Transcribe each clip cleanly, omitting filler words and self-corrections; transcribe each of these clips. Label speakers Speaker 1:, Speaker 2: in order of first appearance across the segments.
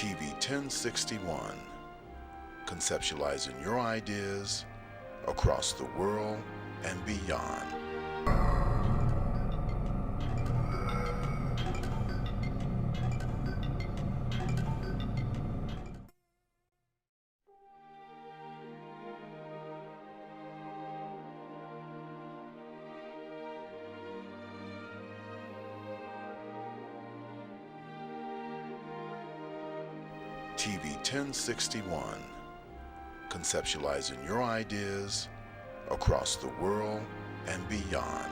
Speaker 1: TV 1061, conceptualizing your ideas across the world and beyond. TV 1061, conceptualizing your ideas across the world and beyond.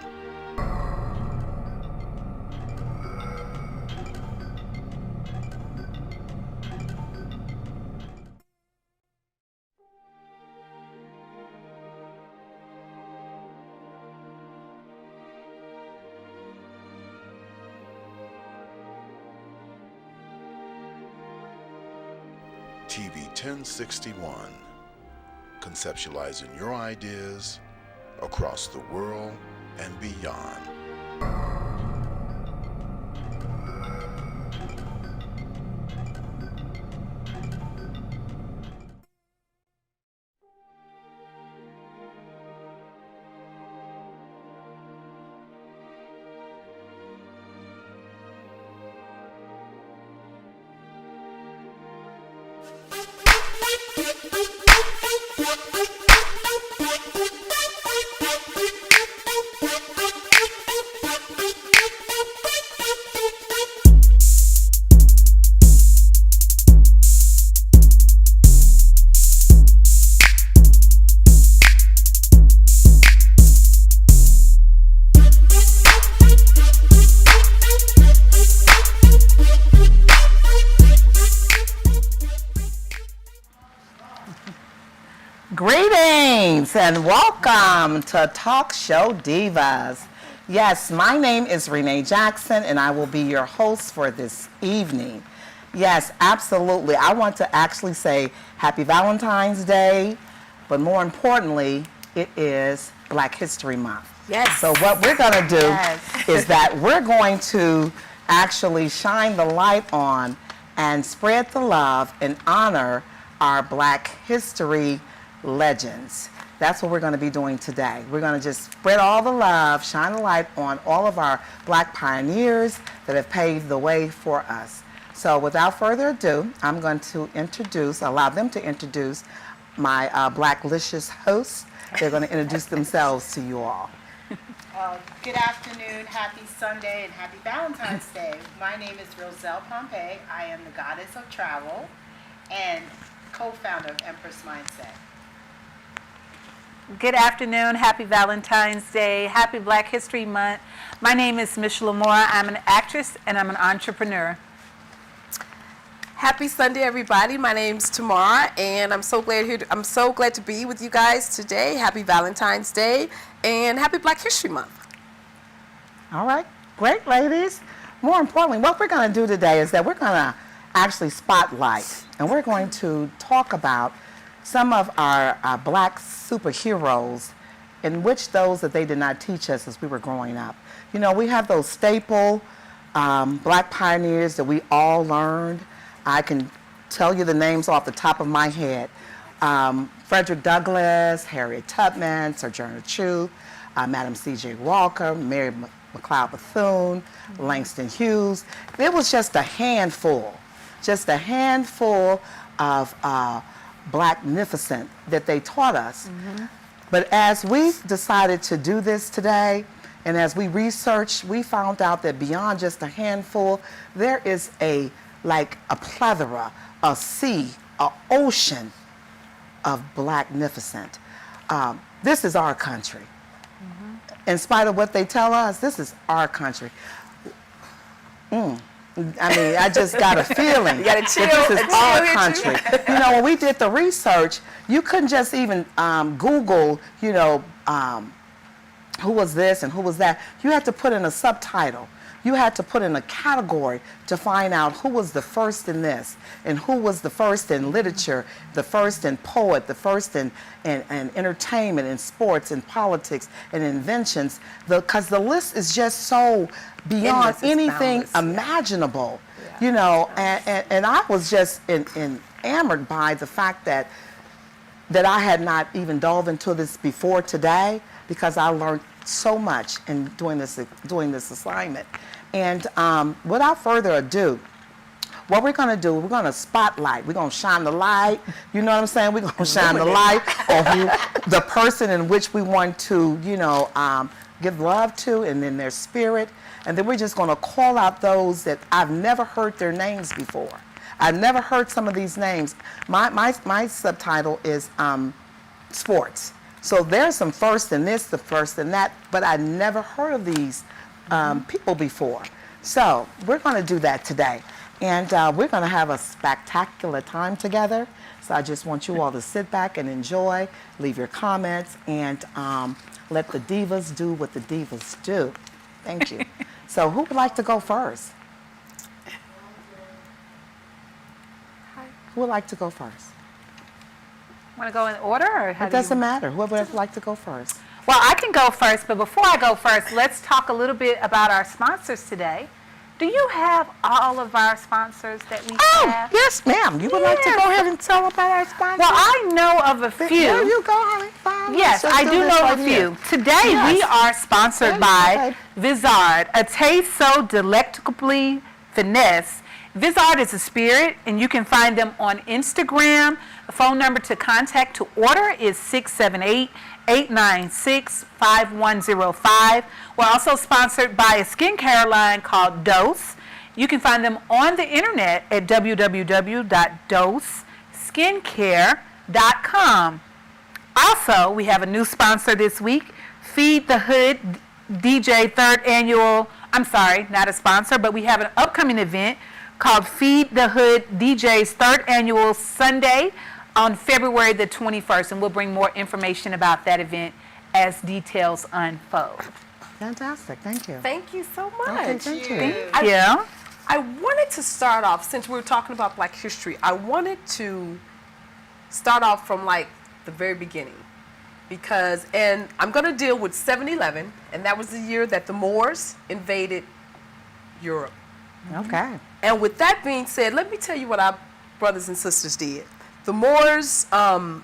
Speaker 1: TV 1061, conceptualizing your ideas across the world and beyond.
Speaker 2: Greetings and welcome to Talk Show Divas. Yes, my name is Renee Jackson and I will be your host for this evening. Yes, absolutely. I want to actually say Happy Valentine's Day, but more importantly, it is Black History Month.
Speaker 3: Yes.
Speaker 2: So what we're going to do is that we're going to actually shine the light on and spread the love and honor our Black history legends. That's what we're going to be doing today. We're going to just spread all the love, shine the light on all of our Black pioneers that have paved the way for us. So without further ado, I'm going to allow them to introduce my Blacklicious hosts. They're going to introduce themselves to you all.
Speaker 4: Good afternoon, happy Sunday, and happy Valentine's Day. My name is Roselle Pompey. I am the goddess of travel and co-founder of Empress Mindset.
Speaker 3: Good afternoon, happy Valentine's Day, happy Black History Month. My name is Mish Lamora. I'm an actress and I'm an entrepreneur.
Speaker 5: Happy Sunday, everybody. My name's Tamara, and I'm so glad to be with you guys today. Happy Valentine's Day and happy Black History Month.
Speaker 2: All right, great, ladies. More importantly, what we're going to do today is that we're going to actually spotlight, and we're going to talk about some of our Black superheroes, in which those that they did not teach us as we were growing up. You know, we have those staple Black pioneers that we all learned. I can tell you the names off the top of my head. Frederick Douglass, Harriet Tubman, Sojourner Truth, Madam C.J. Walker, Mary McLeod Bethune, Langston Hughes. It was just a handful of Blacknificent that they taught us. Mm-hmm. But as we decided to do this today, and as we researched, we found out that beyond just a handful, there is a plethora, a sea, an ocean of Blacknificent. This is our country. Mm-hmm. In spite of what they tell us, this is our country. I mean, I just got a feeling
Speaker 5: you gotta chill,
Speaker 2: that this is our country. You know, when we did the research, you couldn't just even Google, who was this and who was that. You had to put in a subtitle. You had to put in a category to find out who was the first in this and who was the first in literature, the first in poet, the first in entertainment, in sports, in politics, and inventions. Because the list is just so beyond anything imaginable. Yeah. You know, and I was just enamored by the fact that I had not even delved into this before today, because I learned so much in doing this assignment. And without further ado, what we're going to do, we're going to spotlight. We're going to shine the light. You know what I'm saying? We're going to shine the light on the person in which we want to, you know, give love to, and then their spirit. And then we're just going to call out those that I've never heard their names before. I've never heard some of these names. My subtitle is sports. So there's some first in this, the first in that, but I never heard of these people before. So we're going to do that today. And we're going to have a spectacular time together. So I just want you all to sit back and enjoy, leave your comments, and let the divas do what the divas do. Thank you. So who would like to go first? Who would like to go first?
Speaker 3: Want to go in order, or how
Speaker 2: It doesn't matter. Whoever would like to go first.
Speaker 3: Well, I can go first, but before I go first, let's talk a little bit about our sponsors today. Do you have all of our sponsors that we have?
Speaker 2: Yes, ma'am. You would like to go ahead and tell about our sponsors?
Speaker 3: Well, I know of a few.
Speaker 2: There you go, honey. Fine.
Speaker 3: Yes,
Speaker 2: Let's
Speaker 3: I
Speaker 2: just
Speaker 3: do
Speaker 2: this
Speaker 3: know
Speaker 2: right
Speaker 3: a
Speaker 2: here.
Speaker 3: few. Today
Speaker 2: Yes.
Speaker 3: we are sponsored by Vizard, a taste so delectably finesse. Vizard is a spirit, and you can find them on Instagram. The phone number to contact to order is 678-896-5105. We're also sponsored by a skincare line called Dose. You can find them on the internet at www.doseskincare.com. Also, we have a new sponsor this week, Feed the Hood DJ not a sponsor, but we have an upcoming event called Feed the Hood DJ's third annual Sunday on February the 21st, and we'll bring more information about that event as details unfold.
Speaker 2: Fantastic. Thank you.
Speaker 5: Thank you so much.
Speaker 2: Okay, thank you.
Speaker 3: Thank you.
Speaker 5: I wanted to start off, since we were talking about Black history, I wanted to start off from like the very beginning. And I'm going to deal with 7/11, and that was the year that the Moors invaded Europe.
Speaker 2: Okay.
Speaker 5: And with that being said, let me tell you what our brothers and sisters did. The Moors,
Speaker 3: Tell who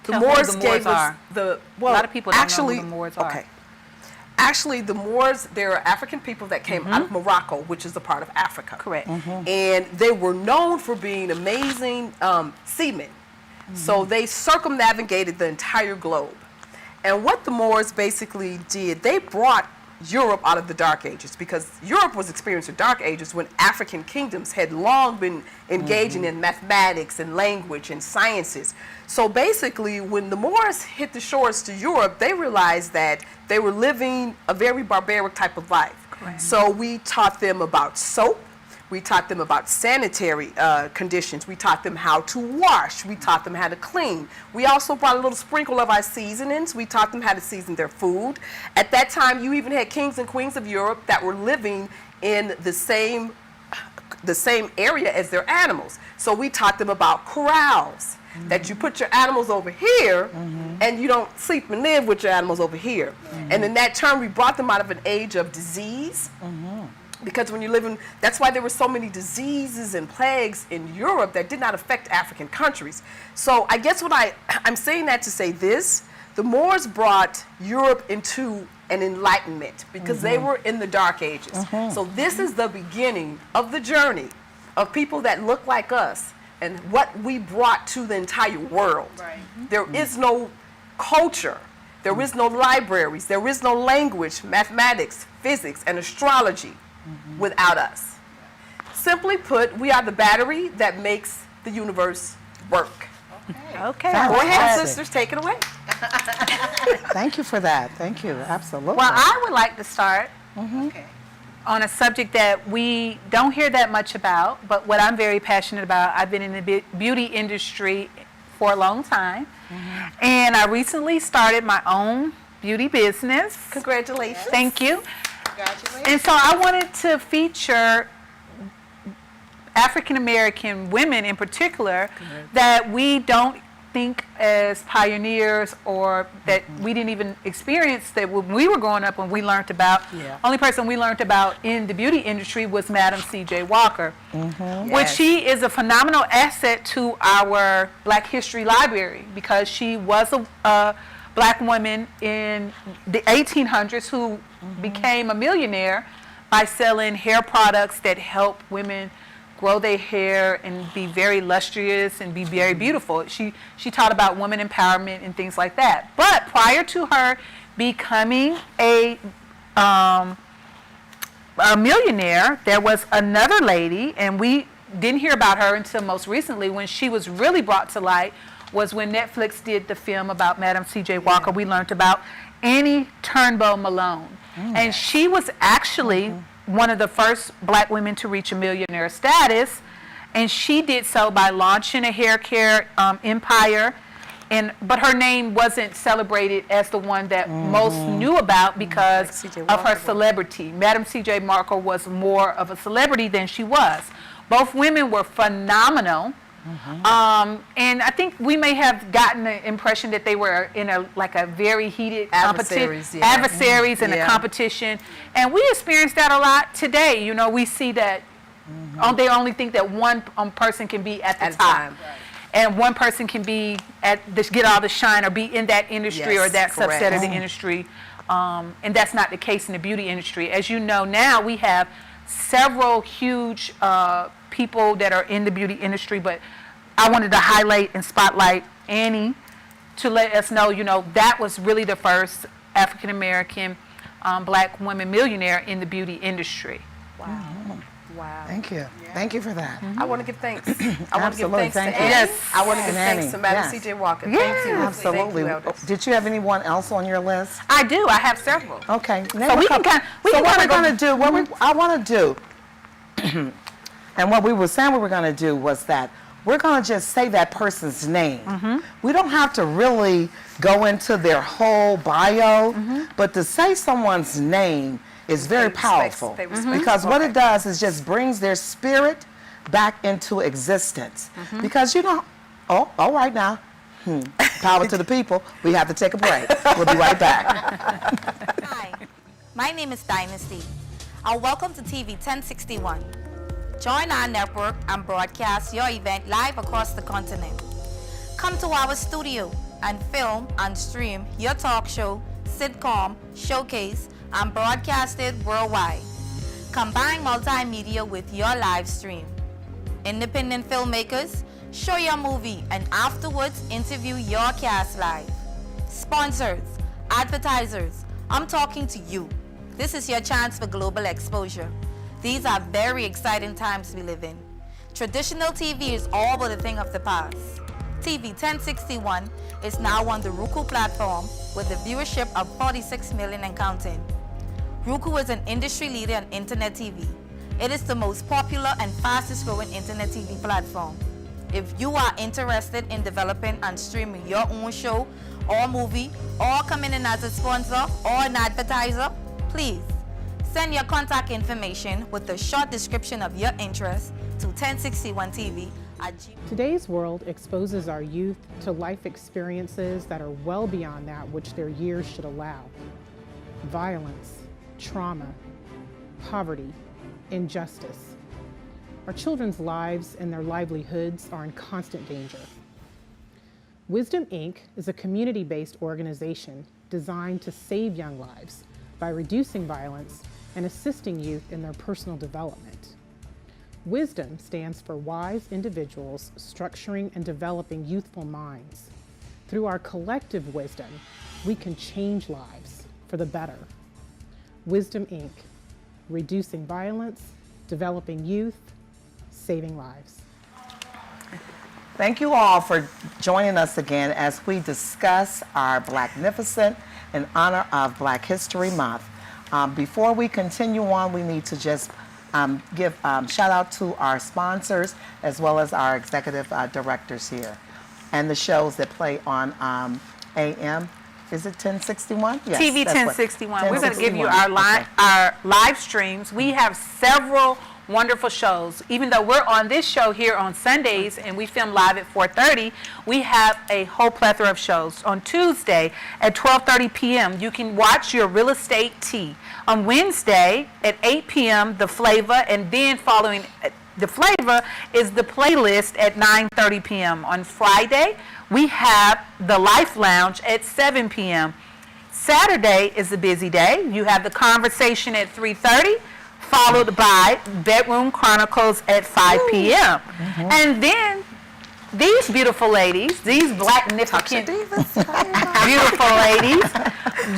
Speaker 3: the Moors
Speaker 5: gave us
Speaker 3: are.
Speaker 5: the,
Speaker 3: A lot of people don't know who
Speaker 5: actually,
Speaker 3: the Moors are.
Speaker 5: Okay. Actually, the Moors, they're African people that came out of Morocco, which is a part of Africa.
Speaker 3: Correct.
Speaker 5: And they were known for being amazing seamen. So they circumnavigated the entire globe. And what the Moors basically did, they brought Europe out of the Dark Ages, because Europe was experiencing Dark Ages when African kingdoms had long been engaging in mathematics and language and sciences. So basically, when the Moors hit the shores to Europe, they realized that they were living a very barbaric type of life.
Speaker 3: Correct.
Speaker 5: So we taught them about soap. We taught them about sanitary conditions. We taught them how to wash. We taught them how to clean. We also brought a little sprinkle of our seasonings. We taught them how to season their food. At that time, you even had kings and queens of Europe that were living in the same area as their animals. So we taught them about corrals, that you put your animals over here and you don't sleep and live with your animals over here. And in that turn, we brought them out of an age of disease. Because when you live in, that's why there were so many diseases and plagues in Europe that did not affect African countries. So I guess I'm saying that to say this, the Moors brought Europe into an enlightenment because they were in the Dark Ages. So this is the beginning of the journey of people that look like us and what we brought to the entire world.
Speaker 4: Right.
Speaker 5: There is no culture. There is no libraries. There is no language, mathematics, physics, and astrology without us. Simply put, we are the battery that makes the universe work.
Speaker 3: Okay.
Speaker 2: Sounds
Speaker 5: Go ahead,
Speaker 2: Fantastic.
Speaker 5: sisters, take it away.
Speaker 2: Thank you for that. Thank you. Absolutely.
Speaker 3: Well, I would like to start
Speaker 4: Okay.
Speaker 3: on a subject that we don't hear that much about, but what I'm very passionate about. I've been in the beauty industry for a long time, and I recently started my own beauty business.
Speaker 5: Congratulations.
Speaker 3: Thank you.
Speaker 4: Congratulations.
Speaker 3: And so I wanted to feature African American women in particular that we don't think as pioneers or that we didn't even experience that when we were growing up when we learned about.
Speaker 5: Yeah.
Speaker 3: Only person we learned about in the beauty industry was Madam C.J. Walker, which
Speaker 5: Yes.
Speaker 3: she is a phenomenal asset to our Black History Library because she was a Black woman in the 1800s who became a millionaire by selling hair products that help women grow their hair and be very lustrous and be very beautiful. She taught about women empowerment and things like that. But prior to her becoming a millionaire, there was another lady, and we didn't hear about her until most recently when she was really brought to light, was when Netflix did the film about Madam C.J. Walker. We learned about Annie Turnbow Malone. And she was actually one of the first Black women to reach a millionaire status, and she did so by launching a hair care empire. But her name wasn't celebrated as the one that most knew about because
Speaker 5: C.J.
Speaker 3: of her
Speaker 5: Walker.
Speaker 3: celebrity. Madam C.J. Walker was more of a celebrity than she was. Both women were phenomenal. And I think we may have gotten the impression that they were in a very heated
Speaker 5: Adversaries,
Speaker 3: competition,
Speaker 5: yeah.
Speaker 3: adversaries and a
Speaker 5: Yeah.
Speaker 3: competition. And we experience that a lot today. You know, we see that they only think that one person can be at the
Speaker 5: At a
Speaker 3: top.
Speaker 5: time.
Speaker 3: And one person can be get all the shine or be in that industry or
Speaker 5: Yes,
Speaker 3: that
Speaker 5: correct.
Speaker 3: subset of the industry. And that's not the case in the beauty industry. As you know now, we have several huge people that are in the beauty industry, but I wanted to highlight and spotlight Annie to let us know, that was really the first African American Black woman millionaire in the beauty industry.
Speaker 5: Wow.
Speaker 2: Thank you. Thank you for that.
Speaker 5: I want to give thanks. I want to give
Speaker 2: Absolutely.
Speaker 5: thanks
Speaker 2: Thank
Speaker 5: to
Speaker 2: you.
Speaker 5: Annie.
Speaker 3: Yes.
Speaker 5: I want to give
Speaker 2: And
Speaker 5: thanks
Speaker 2: Annie,
Speaker 5: to Madam
Speaker 2: yes.
Speaker 5: C.J. Walker.
Speaker 3: Yeah,
Speaker 5: Thank you.
Speaker 2: Absolutely.
Speaker 5: Thank you, Elders.
Speaker 2: Did you have anyone else on your list?
Speaker 3: I do. I have several.
Speaker 2: Okay. Name
Speaker 3: So
Speaker 2: a
Speaker 3: we can
Speaker 2: couple.
Speaker 3: kind- we
Speaker 2: so
Speaker 3: can
Speaker 2: what
Speaker 3: kinda
Speaker 2: we're
Speaker 3: go-
Speaker 2: going to do, I want to do, and what we were saying we were going to do was that we're going to just say that person's name. We don't have to really go into their whole bio, but to say someone's name is very
Speaker 5: respect-
Speaker 2: powerful
Speaker 5: they respect.
Speaker 2: because what
Speaker 5: Okay.
Speaker 2: it does is just brings their spirit back into existence. Because all right now. Power to the people. We have to take a break. We'll be right back.
Speaker 6: Hi, my name is Dynasty, and welcome to TV 1061. Join our network and broadcast your event live across the continent. Come to our studio and film and stream your talk show, sitcom, showcase, and broadcast it worldwide. Combine multimedia with your live stream. Independent filmmakers, show your movie and afterwards interview your cast live. Sponsors, advertisers, I'm talking to you. This is your chance for global exposure. These are very exciting times we live in. Traditional TV is all but a thing of the past. TV 1061 is now on the Roku platform with a viewership of 46 million and counting. Roku is an industry leader on internet TV. It is the most popular and fastest growing internet TV platform. If you are interested in developing and streaming your own show or movie, or coming in as a sponsor or an advertiser, please send your contact information with a short description of your interest to 1061TV at gmail.com.
Speaker 7: Today's world exposes our youth to life experiences that are well beyond that which their years should allow. Violence, trauma, poverty, injustice. Our children's lives and their livelihoods are in constant danger. Wisdom Inc. is a community-based organization designed to save young lives by reducing violence and assisting youth in their personal development. Wisdom stands for wise individuals structuring and developing youthful minds. Through our collective wisdom, we can change lives for the better. Wisdom Inc. Reducing violence, developing youth, saving lives.
Speaker 2: Thank you all for joining us again as we discuss our Blacknificent in honor of Black History Month. Before we continue on, we need to just give shout out to our sponsors as well as our executive directors here and the shows that play on AM. Is it 1061? Yes,
Speaker 3: TV
Speaker 2: that's what-
Speaker 3: 1061. We're going to give you
Speaker 2: 1061.
Speaker 3: our live streams. We have several wonderful shows. Even though we're on this show here on Sundays and we film live at 4:30, we have a whole plethora of shows. On Tuesday at 12:30 p.m., you can watch your Real Estate Tea. On Wednesday at 8 p.m., The Flavor, and then following The Flavor is The Playlist at 9:30 p.m. On Friday, we have The Life Lounge at 7 p.m. Saturday is a busy day. You have The Conversation at 3:30, followed by Bedroom Chronicles at 5 p.m. And then these beautiful ladies, these black-nificent beautiful ladies,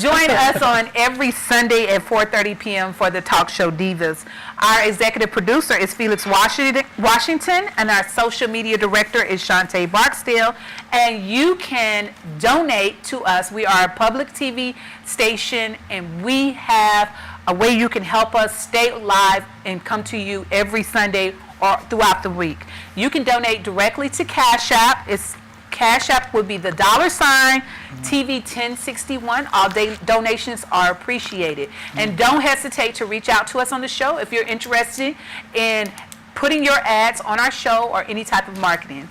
Speaker 3: join us on every Sunday at 4:30 p.m. for the Talk Show Divas. Our executive producer is Felix Washington, and our social media director is Shantae Barksdale. And you can donate to us. We are a public TV station, and we have a way you can help us stay live and come to you every Sunday or throughout the week. You can donate directly to Cash App. Cash App would be the $ TV 1061. All donations are appreciated. And don't hesitate to reach out to us on the show if you're interested in putting your ads on our show or any type of marketing.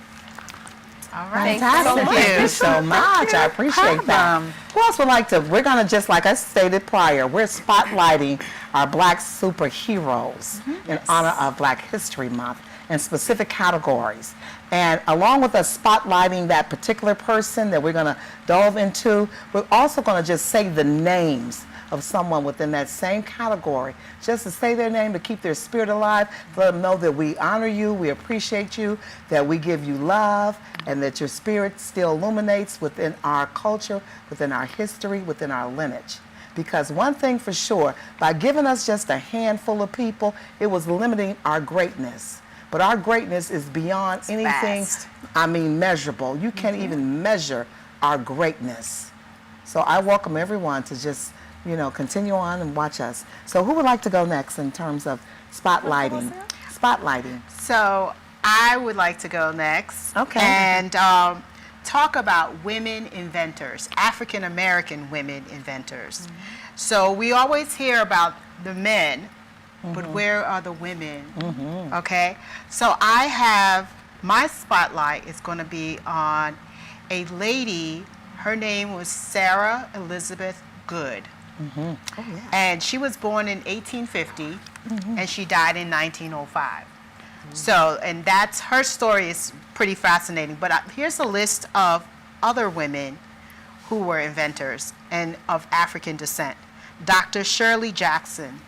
Speaker 4: All right.
Speaker 2: Fantastic. Thank you so much. I appreciate that. Who else would like to? We're going to, just like I stated prior, we're spotlighting our black superheroes in honor of Black History Month in specific categories. And along with us spotlighting that particular person that we're going to delve into, we're also going to just say the names of someone within that same category, just to say their name, to keep their spirit alive, to let them know that we honor you, we appreciate you, that we give you love, and that your spirit still illuminates within our culture, within our history, within our lineage. Because one thing for sure, by giving us just a handful of people, it was limiting our greatness. But our greatness is beyond anything, measurable. You can't even measure our greatness. So I welcome everyone to just, continue on and watch us. So who would like to go next in terms of spotlighting?
Speaker 4: So I would like to go next.
Speaker 2: Okay.
Speaker 4: And talk about women inventors, African American women inventors. So we always hear about the men, but where are the women? Okay. So I have, my spotlight is going to be on a lady. Her name was Sarah Elizabeth Good. And she was born in 1850 and she died in 1905. So, and that's, her story is pretty fascinating. But here's a list of other women who were inventors and of African descent. Dr. Shirley Jackson,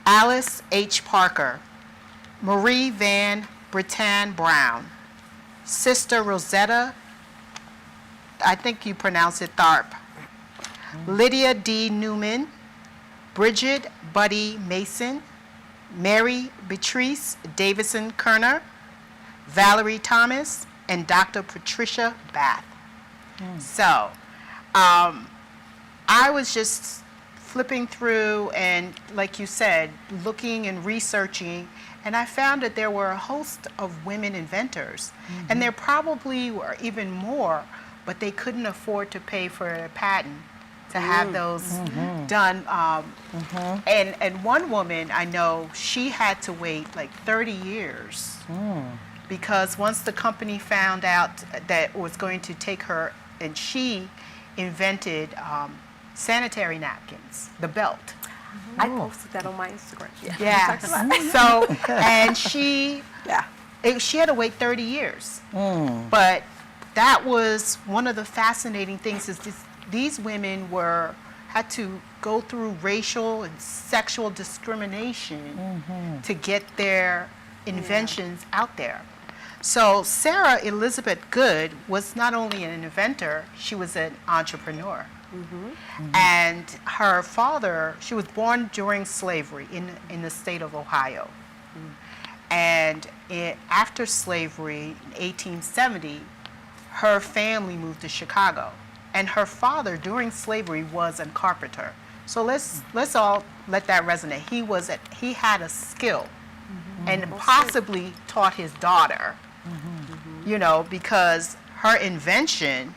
Speaker 4: Alice H. Parker, Marie Van Brittan Brown, Sister Rosetta, I think you pronounce it Tharp, Lydia D. Newman, Bridget Buddy Mason, Mary Beatrice Davison Kerner, Valerie Thomas, and Dr. Patricia Bath. So, I was just flipping through and, like you said, looking and researching, and I found that there were a host of women inventors. And there probably were even more, but they couldn't afford to pay for a patent to have those done. And one woman I know, she had to wait like 30 years because once the company found out that it was going to take her, and she invented sanitary napkins, the belt.
Speaker 5: I posted that on my Instagram.
Speaker 4: Yeah. So, and she had to wait 30 years. But that was one of the fascinating things, is these women had to go through racial and sexual discrimination to get their inventions out there. So Sarah Elizabeth Good was not only an inventor, she was an entrepreneur. And her father, she was born during slavery in the state of Ohio. And after slavery, in 1870, her family moved to Chicago. And her father, during slavery, was a carpenter. So let's all let that resonate. He had a skill, and possibly taught his daughter, because her invention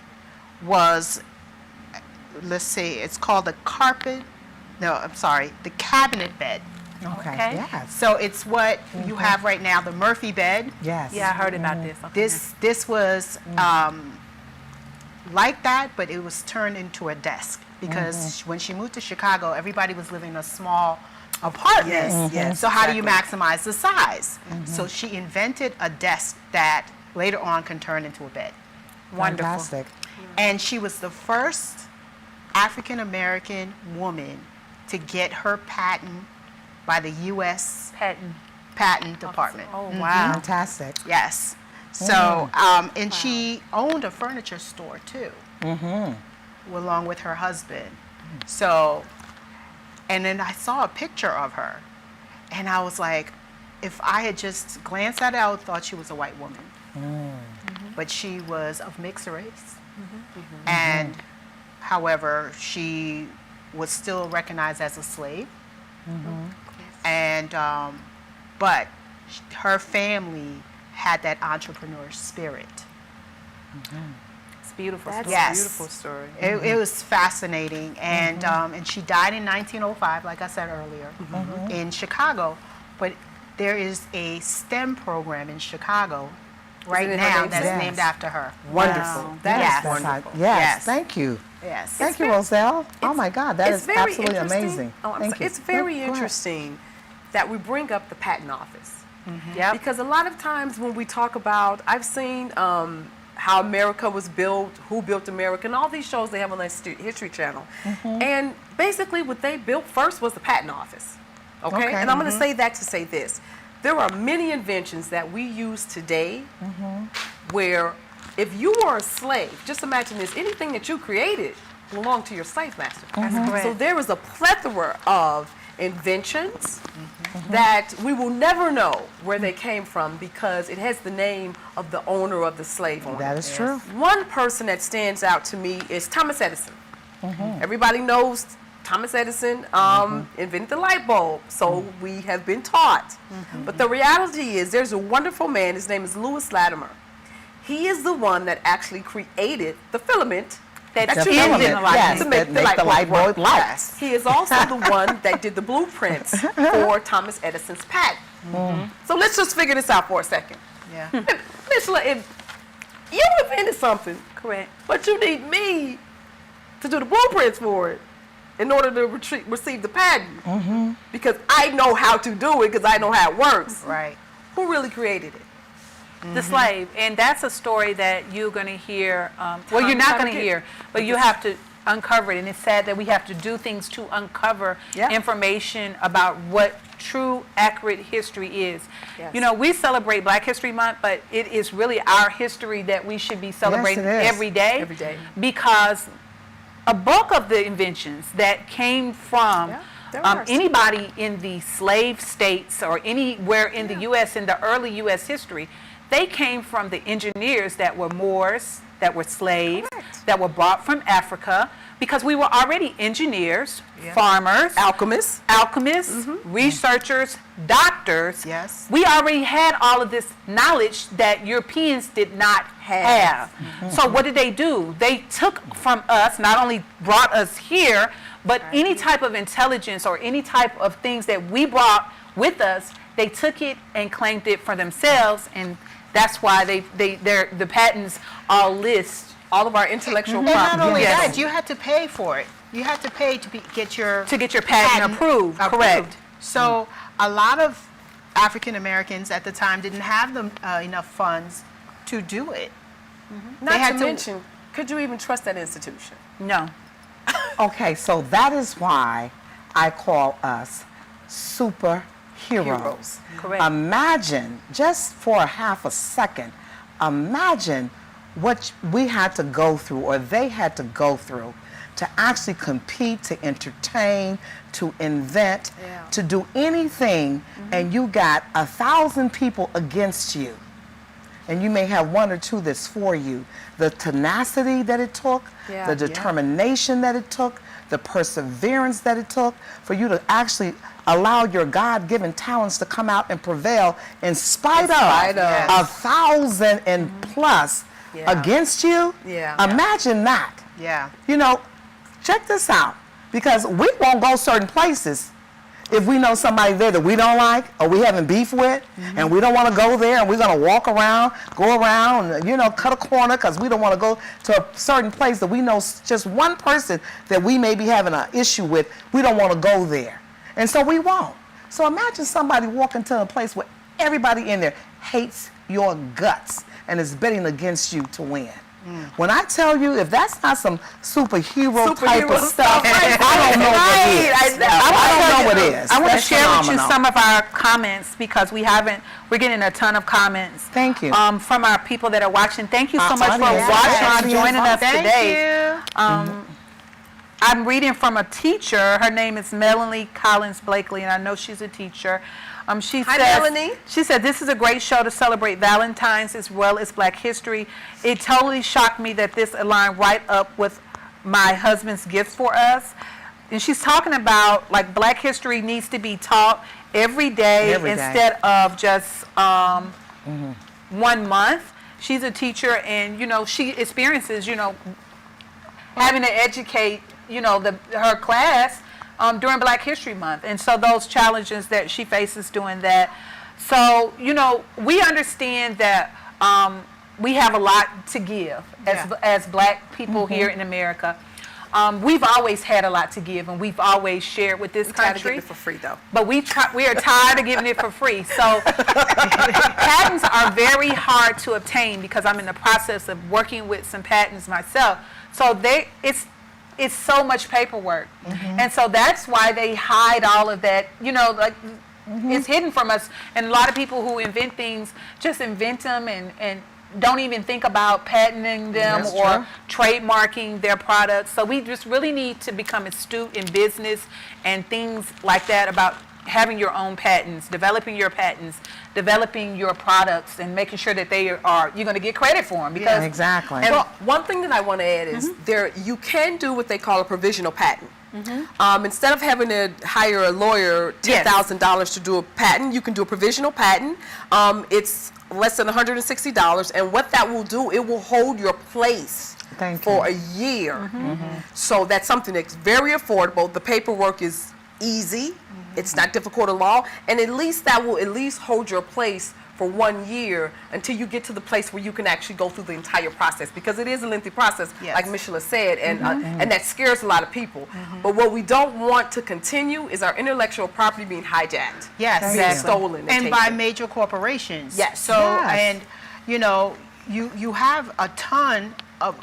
Speaker 4: was, let's say, it's called the cabinet bed.
Speaker 2: Okay.
Speaker 3: Okay.
Speaker 2: Yes.
Speaker 4: So it's what you have right now, the Murphy bed.
Speaker 2: Yes.
Speaker 3: Yeah, I heard about this. Okay.
Speaker 4: This was like that, but it was turned into a desk because when she moved to Chicago, everybody was living in a small apartment.
Speaker 5: Yes, yes,
Speaker 4: So how do you
Speaker 5: exactly.
Speaker 4: maximize the size? So she invented a desk that later on can turn into a bed.
Speaker 3: Wonderful.
Speaker 2: Fantastic.
Speaker 4: And she was the first African American woman to get her patent by the U.S. Patent Department.
Speaker 3: Oh, wow.
Speaker 2: Fantastic.
Speaker 4: Yes. So, and she owned a furniture store too, along with her husband. So, and then I saw a picture of her, and I was like, if I had just glanced at it, I would have thought she was a white woman. But she was of mixed race. And, however, she was still recognized as a slave. And, but her family had that entrepreneur spirit.
Speaker 3: It's beautiful.
Speaker 5: That's
Speaker 3: story.
Speaker 5: a
Speaker 4: Yes.
Speaker 5: beautiful story.
Speaker 4: It was fascinating, and she died in 1905, like I said earlier, in Chicago. But there is a STEM program in Chicago right
Speaker 5: it her
Speaker 4: now
Speaker 5: name?
Speaker 4: that's
Speaker 2: Yes.
Speaker 4: named after her.
Speaker 5: Wonderful.
Speaker 3: Wow.
Speaker 5: That is
Speaker 4: Yes.
Speaker 2: That's
Speaker 5: wonderful.
Speaker 2: how- yes.
Speaker 4: Yes.
Speaker 2: Thank you.
Speaker 4: Yes.
Speaker 2: Thank you, Roselle. Oh my God, that
Speaker 5: It's
Speaker 2: is
Speaker 5: very
Speaker 2: absolutely
Speaker 5: interesting.
Speaker 2: amazing.
Speaker 5: Oh, I'm
Speaker 2: Thank
Speaker 5: sorry.
Speaker 2: you.
Speaker 5: It's very
Speaker 2: Go ahead.
Speaker 5: interesting that we bring up the patent office.
Speaker 3: Yep.
Speaker 5: Because a lot of times when we talk about, I've seen how America was built, who built America, and all these shows they have on the History Channel. And basically what they built first was the patent office. Okay?
Speaker 2: Okay.
Speaker 5: And I'm going to say that to say this. There are many inventions that we use today where if you were a slave, just imagine this, anything that you created belonged to your slave master.
Speaker 3: correct.
Speaker 5: So there is a plethora of inventions that we will never know where they came from because it has the name of the owner of the slave on it.
Speaker 2: That is true.
Speaker 5: One person that stands out to me is Thomas Edison. Everybody knows Thomas Edison invented the light bulb, so we have been taught. But the reality is there's a wonderful man, his name is Lewis Latimer. He is the one that actually created the filament
Speaker 3: That
Speaker 5: that
Speaker 3: the
Speaker 5: you
Speaker 3: filament,
Speaker 5: needed
Speaker 2: yes,
Speaker 5: to make
Speaker 2: that
Speaker 5: the
Speaker 2: make the light bulb
Speaker 5: work.
Speaker 2: lights.
Speaker 5: He is also the one that did the blueprints for Thomas Edison's patent. So let's just figure this out for a second.
Speaker 4: Yeah.
Speaker 5: Mishla, if you invented something,
Speaker 3: Correct.
Speaker 5: but you need me to do the blueprints for it in order to receive the patent, because I know how to do it because I know how it works.
Speaker 4: Right.
Speaker 5: Who really created it?
Speaker 3: The slave, and that's a story that you're going to hear. Well, you're not going to hear, but you have to uncover it. And it's sad that we have to do things to uncover
Speaker 5: Yeah.
Speaker 3: information about what true, accurate history is.
Speaker 5: Yes.
Speaker 3: You know, we celebrate Black History Month, but it is really our history that we should be celebrating
Speaker 2: it is.
Speaker 3: every day.
Speaker 5: Every day.
Speaker 3: Because a bulk of the inventions that came from
Speaker 5: Yeah, there are.
Speaker 3: anybody in the slave states or anywhere in the U.S. in the early U.S. history, they came from the engineers that were Moors, that were slaves,
Speaker 5: Correct.
Speaker 3: that were brought from Africa, because we were already engineers, farmers,
Speaker 5: Alchemists.
Speaker 3: alchemists, researchers, doctors.
Speaker 4: Yes.
Speaker 3: We already had all of this knowledge that Europeans did not have. So what did they do? They took from us, not only brought us here, but any type of intelligence or any type of things that we brought with us, they took it and claimed it for themselves, and that's why the patents all list
Speaker 5: All of our intellectual
Speaker 4: And
Speaker 5: property.
Speaker 4: not only
Speaker 3: Yes.
Speaker 4: that, you had to pay for it. You had to pay to get your
Speaker 3: patent approved. Correct.
Speaker 4: So a lot of African Americans at the time didn't have enough funds to do it.
Speaker 5: Not
Speaker 4: They had
Speaker 5: to
Speaker 4: to-
Speaker 5: mention, could you even trust that institution?
Speaker 3: No.
Speaker 2: Okay, so that is why I call us superheroes.
Speaker 5: Heroes.
Speaker 3: Correct.
Speaker 2: Imagine, just for a half a second, imagine what we had to go through or they had to go through to actually compete, to entertain, to invent, to do anything, and you got 1,000 people against you. And you may have one or two that's for you. The tenacity that it took,
Speaker 5: Yeah.
Speaker 2: the determination that it took, the perseverance that it took for you to actually allow your God-given talents to come out and prevail in spite
Speaker 5: spite
Speaker 2: of
Speaker 5: of.
Speaker 2: 1,000 and plus
Speaker 5: Yeah.
Speaker 2: against you.
Speaker 5: Yeah.
Speaker 2: Imagine that.
Speaker 4: Yeah.
Speaker 2: You know, check this out, because we won't go certain places if we know somebody there that we don't like or we having beef with, and we don't want to go there, and we're going to walk around, go around, you know, cut a corner because we don't want to go to a certain place that we know just one person that we may be having an issue with, we don't want to go there. And so we won't. So imagine somebody walking to a place where everybody in there hates your guts and is betting against you to win. When I tell you, if that's not some superhero type of stuff, I don't know what is. I don't know what is.
Speaker 3: I want to
Speaker 2: That's
Speaker 3: share with you
Speaker 2: phenomenal.
Speaker 3: some of our comments because we're getting a ton of comments.
Speaker 2: Thank you.
Speaker 3: From our people that are watching. Thank you so
Speaker 2: Our
Speaker 3: much for
Speaker 2: audience.
Speaker 3: watching and
Speaker 2: Yes.
Speaker 3: joining us
Speaker 4: Thank
Speaker 3: today.
Speaker 4: you.
Speaker 3: I'm reading from a teacher. Her name is Melanie Collins Blakely, and I know she's a teacher. She
Speaker 5: Hi,
Speaker 3: says,
Speaker 5: Melanie.
Speaker 3: She said, this is a great show to celebrate Valentine's as well as Black history. It totally shocked me that this aligned right up with my husband's gifts for us. And she's talking about, like, Black history needs to be taught every day,
Speaker 2: Every day.
Speaker 3: instead of just 1 month. She's a teacher, and, you know, she experiences, you know, having to educate, you know, her class during Black History Month. And so those challenges that she faces doing that. So, you know, we understand that we have a lot to give as Black people here in America. We've always had a lot to give, and we've always shared with this
Speaker 5: Try to
Speaker 3: country.
Speaker 5: give it for free, though.
Speaker 3: But we are tired of giving it for free. So patents are very hard to obtain because I'm in the process of working with some patents myself. So it's so much paperwork. And so that's why they hide all of that, you know, like it's hidden from us. And a lot of people who invent things just invent them and don't even think about patenting them
Speaker 2: That's
Speaker 3: or trademarking their products. So we just really need to become astute in business and things like that about having your own patents, developing your patents, developing your products, and making sure that you're going to get credit for them. Because
Speaker 2: Exactly.
Speaker 5: And one thing that I want to add is you can do what they call a provisional patent. Instead of having to hire a lawyer $10,000 to do a patent, you can do a provisional patent. It's less than $160, and what that will do, it will hold your place for a year. So that's something that's very affordable. The paperwork is easy. It's not difficult at all, and at least that will at least hold your place for 1 year until you get to the place where you can actually go through the entire process, because it is a lengthy process, like Michelle said, and that scares a lot of people. But what we don't want to continue is our intellectual property being hijacked, being stolen,
Speaker 4: and by
Speaker 5: taken.
Speaker 4: major corporations.
Speaker 5: Yes.
Speaker 4: So, and you know, you have a ton of,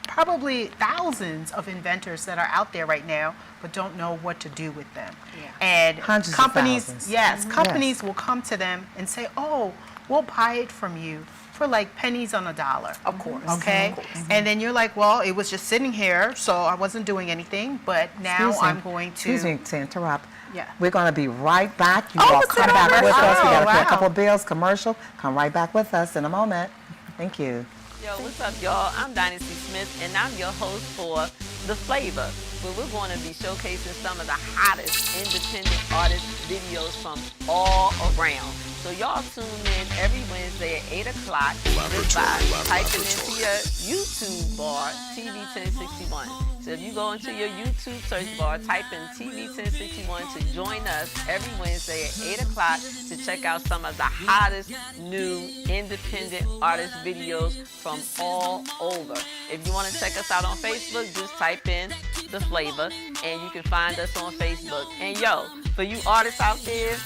Speaker 4: probably thousands of inventors that are out there right now, but don't know what to do with them. And
Speaker 2: Hundreds of
Speaker 4: companies,
Speaker 2: thousands.
Speaker 4: companies will come to them and say, "Oh, we'll buy it from you for like pennies on a dollar."
Speaker 5: Of course.
Speaker 4: Okay. And then you're like, "Well, it was just sitting here, so I wasn't doing anything, but now I'm going to."
Speaker 2: Excuse me to interrupt.
Speaker 4: Yeah.
Speaker 2: We're going to be right back. You all come back with us. We got to pay a couple of bills, commercial. Come right back with us in a moment. Thank you.
Speaker 8: Yo, what's up, y'all? I'm Dynasty Smith, and I'm your host for The Flavor, where we're going to be showcasing some of the hottest independent artist videos from all around. So y'all tune in every Wednesday at 8 o'clock just by typing into your YouTube bar, TV 1061. So if you go into your YouTube search bar, type in TV 1061 to join us every Wednesday at 8 o'clock to check out some of the hottest new independent artist videos from all over. If you want to check us out on Facebook, just type in The Flavor and you can find us on Facebook. And yo, for you artists out there,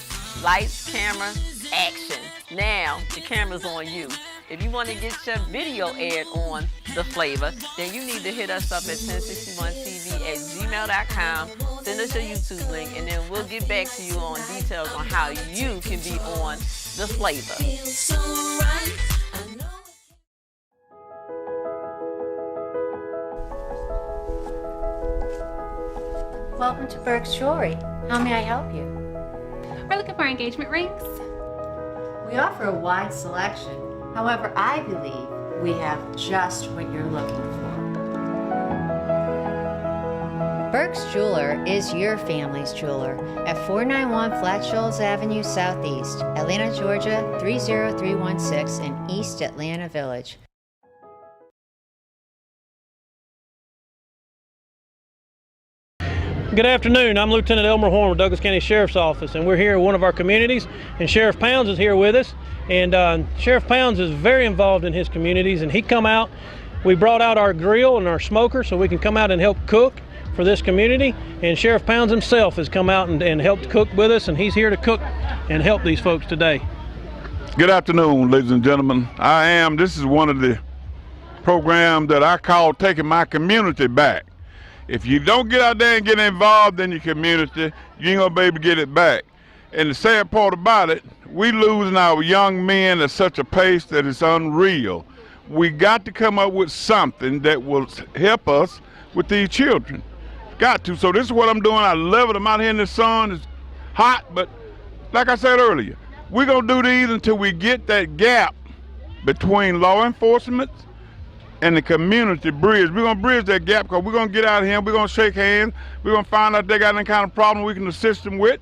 Speaker 8: lights, camera, action. Now the camera's on you. If you want to get your video aired on The Flavor, then you need to hit us up at 1061tv@gmail.com. Send us your YouTube link, and then we'll get back to you on details on how you can be on The Flavor.
Speaker 9: Welcome to Burke's Jewelry. How may I help you?
Speaker 10: We're looking for engagement rings.
Speaker 9: We offer a wide selection. However, I believe we have just what you're looking for. Burke's Jeweler is your family's jeweler at 491 Flat Shoals Avenue Southeast, Atlanta, Georgia 30316 in East Atlanta Village.
Speaker 11: Good afternoon. I'm Lieutenant Elmer Horn with Douglas County Sheriff's Office, and we're here in one of our communities, and Sheriff Pounds is here with us. And Sheriff Pounds is very involved in his communities, and he come out. We brought out our grill and our smoker so we can come out and help cook for this community. And Sheriff Pounds himself has come out and helped cook with us, and he's here to cook and help these folks today.
Speaker 12: Good afternoon, ladies and gentlemen. This is one of the programs that I call taking my community back. If you don't get out there and get involved in your community, you ain't gonna be able to get it back. And the sad part about it, we losing our young men at such a pace that it's unreal. We got to come up with something that will help us with these children. Got to. So this is what I'm doing. I love it. I'm out here in the sun. It's hot, but like I said earlier, we're gonna do these until we get that gap between law enforcement and the community bridge. We're gonna bridge that gap because we're gonna get out of here, we're gonna shake hands, we're gonna find out if they got any kind of problem we can assist them with,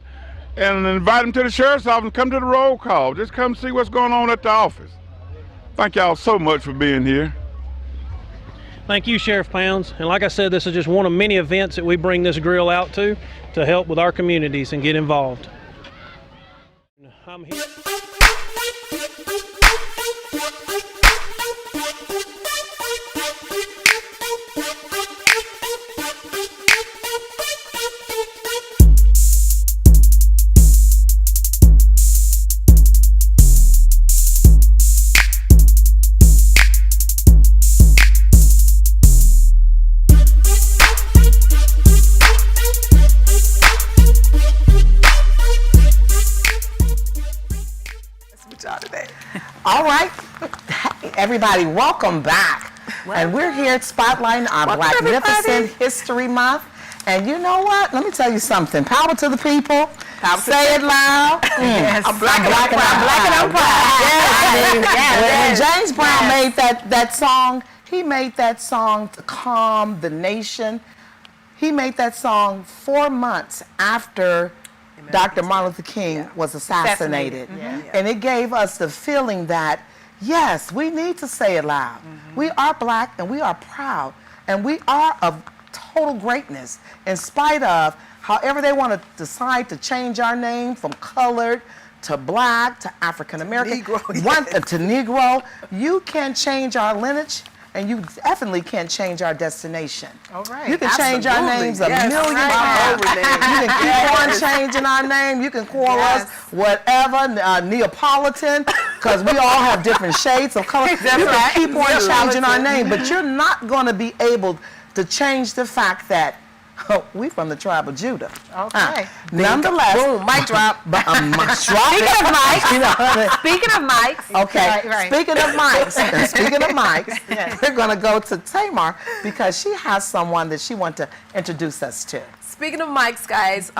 Speaker 12: and invite them to the sheriff's office and come to the roll call. Just come see what's going on at the office. Thank y'all so much for being here.
Speaker 11: Thank you, Sheriff Pounds. And like I said, this is just one of many events that we bring this grill out to help with our communities and get involved. I'm here.
Speaker 2: All right, everybody, welcome back. And we're here at spotlighting our Blacknificent History Month. And you know what? Let me tell you something. Power to the people. Say it loud.
Speaker 5: Yes. I'm black and I'm
Speaker 2: proud. When James Brown made that song, he made that song to calm the nation. He made that song 4 months after Dr. Martin Luther King was assassinated. And it gave us the feeling that, yes, we need to say it loud. We are black and we are proud and we are of total greatness in spite of however they want to decide to change our name from colored to black to African American to Negro. You can change our lineage. And you definitely can't change our destination.
Speaker 5: All right.
Speaker 2: You can change our names a million times. You can keep on changing our name. You can call us whatever, Neapolitan, because we all have different shades of color. You can keep on changing our name, but you're not going to be able to change the fact that we from the tribe of Judah.
Speaker 5: Okay.
Speaker 2: Nonetheless,
Speaker 5: boom, mic drop.
Speaker 3: Speaking of mics.
Speaker 2: Okay.
Speaker 3: Right.
Speaker 2: Speaking of mics, and speaking of mics, we're going to go to Tamar because she has someone that she wants to introduce us to.
Speaker 5: Speaking of mics, guys,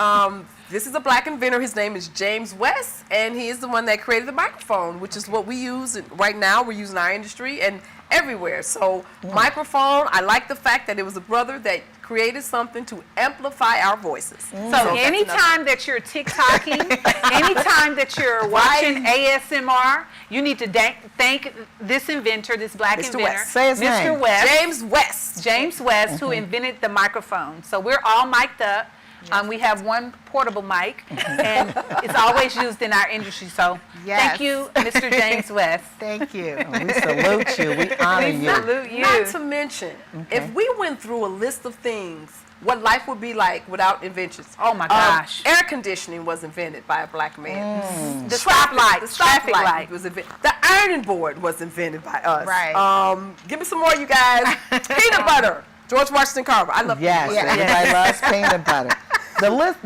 Speaker 5: this is a black inventor. His name is James West, and he is the one that created the microphone, which is what we use right now. We're using our industry and everywhere. So microphone, I like the fact that it was a brother that created something to amplify our voices.
Speaker 3: So anytime that you're TikToking, anytime that you're watching ASMR, you need to thank this inventor, this black
Speaker 2: Mr.
Speaker 3: inventor,
Speaker 2: West. Say his name.
Speaker 3: Mr. West.
Speaker 5: James West.
Speaker 3: James West, who invented the microphone. So we're all mic'd up. We have one portable mic, and it's always used in our industry. So thank you, Mr. James West.
Speaker 2: Thank you. We salute you. We honor you.
Speaker 3: We salute you.
Speaker 5: Not to mention, if we went through a list of things, what life would be like without inventions.
Speaker 3: Oh my gosh.
Speaker 5: Air conditioning was invented by a black man.
Speaker 3: The stoplight,
Speaker 5: The
Speaker 3: traffic light.
Speaker 5: was invented. The ironing board was invented by us.
Speaker 4: Right.
Speaker 5: Give me some more, you guys. Peanut butter. George Washington Carver. I love
Speaker 2: Yes,
Speaker 5: peanut butter.
Speaker 2: everybody loves peanut butter. The list,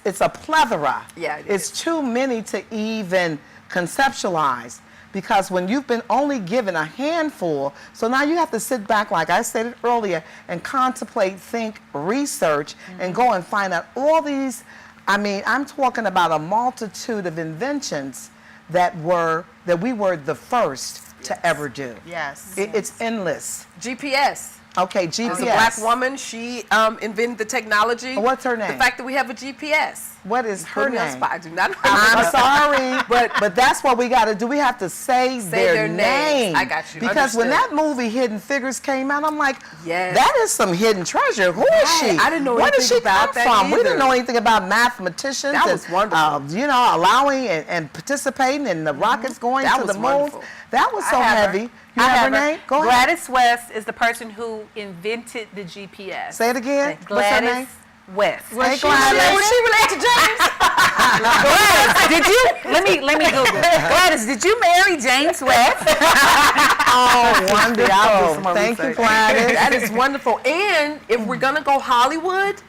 Speaker 2: it's a plethora.
Speaker 5: Yeah, it
Speaker 2: it's too many to even conceptualize because when you've been only given a handful, so now you have to sit back, like I said earlier, and contemplate, think, research, and go and find out all these. I mean, I'm talking about a multitude of inventions that we were the first to ever do.
Speaker 4: Yes.
Speaker 2: It's endless.
Speaker 5: GPS.
Speaker 2: Okay,
Speaker 5: It was
Speaker 2: GPS.
Speaker 5: a black woman. She invented the technology.
Speaker 2: What's her name?
Speaker 5: The fact that we have a GPS.
Speaker 2: What is her
Speaker 5: Put me on
Speaker 2: name?
Speaker 5: spot. I do not know.
Speaker 2: I'm sorry, but that's what we got to do. We have to say their
Speaker 5: names.
Speaker 2: name.
Speaker 5: I got you.
Speaker 2: Because when
Speaker 5: Understood.
Speaker 2: that movie Hidden Figures came out, I'm like,
Speaker 5: Yes.
Speaker 2: that is some hidden treasure. Who is she?
Speaker 5: I didn't know
Speaker 2: Where did
Speaker 5: anything
Speaker 2: she come
Speaker 5: about that
Speaker 2: from? We didn't
Speaker 5: either.
Speaker 2: know anything about mathematicians.
Speaker 5: That was wonderful.
Speaker 2: You know, allowing and participating in the rockets going
Speaker 5: That
Speaker 2: to
Speaker 5: was
Speaker 2: the moon.
Speaker 5: wonderful.
Speaker 2: That was so
Speaker 3: I have her.
Speaker 2: heavy. You
Speaker 3: I
Speaker 2: have her
Speaker 3: her.
Speaker 2: name? Go ahead.
Speaker 3: Gladys West is the person who invented the GPS.
Speaker 2: Say it again. What's her name?
Speaker 3: Gladys West.
Speaker 2: Hey, Gladys.
Speaker 5: Was she related to James?
Speaker 3: Gladys, did you? Let me Google. Gladys, did you marry James West?
Speaker 2: Oh, wonderful. Thank you, Gladys.
Speaker 5: That is wonderful. And if we're gonna go Hollywood,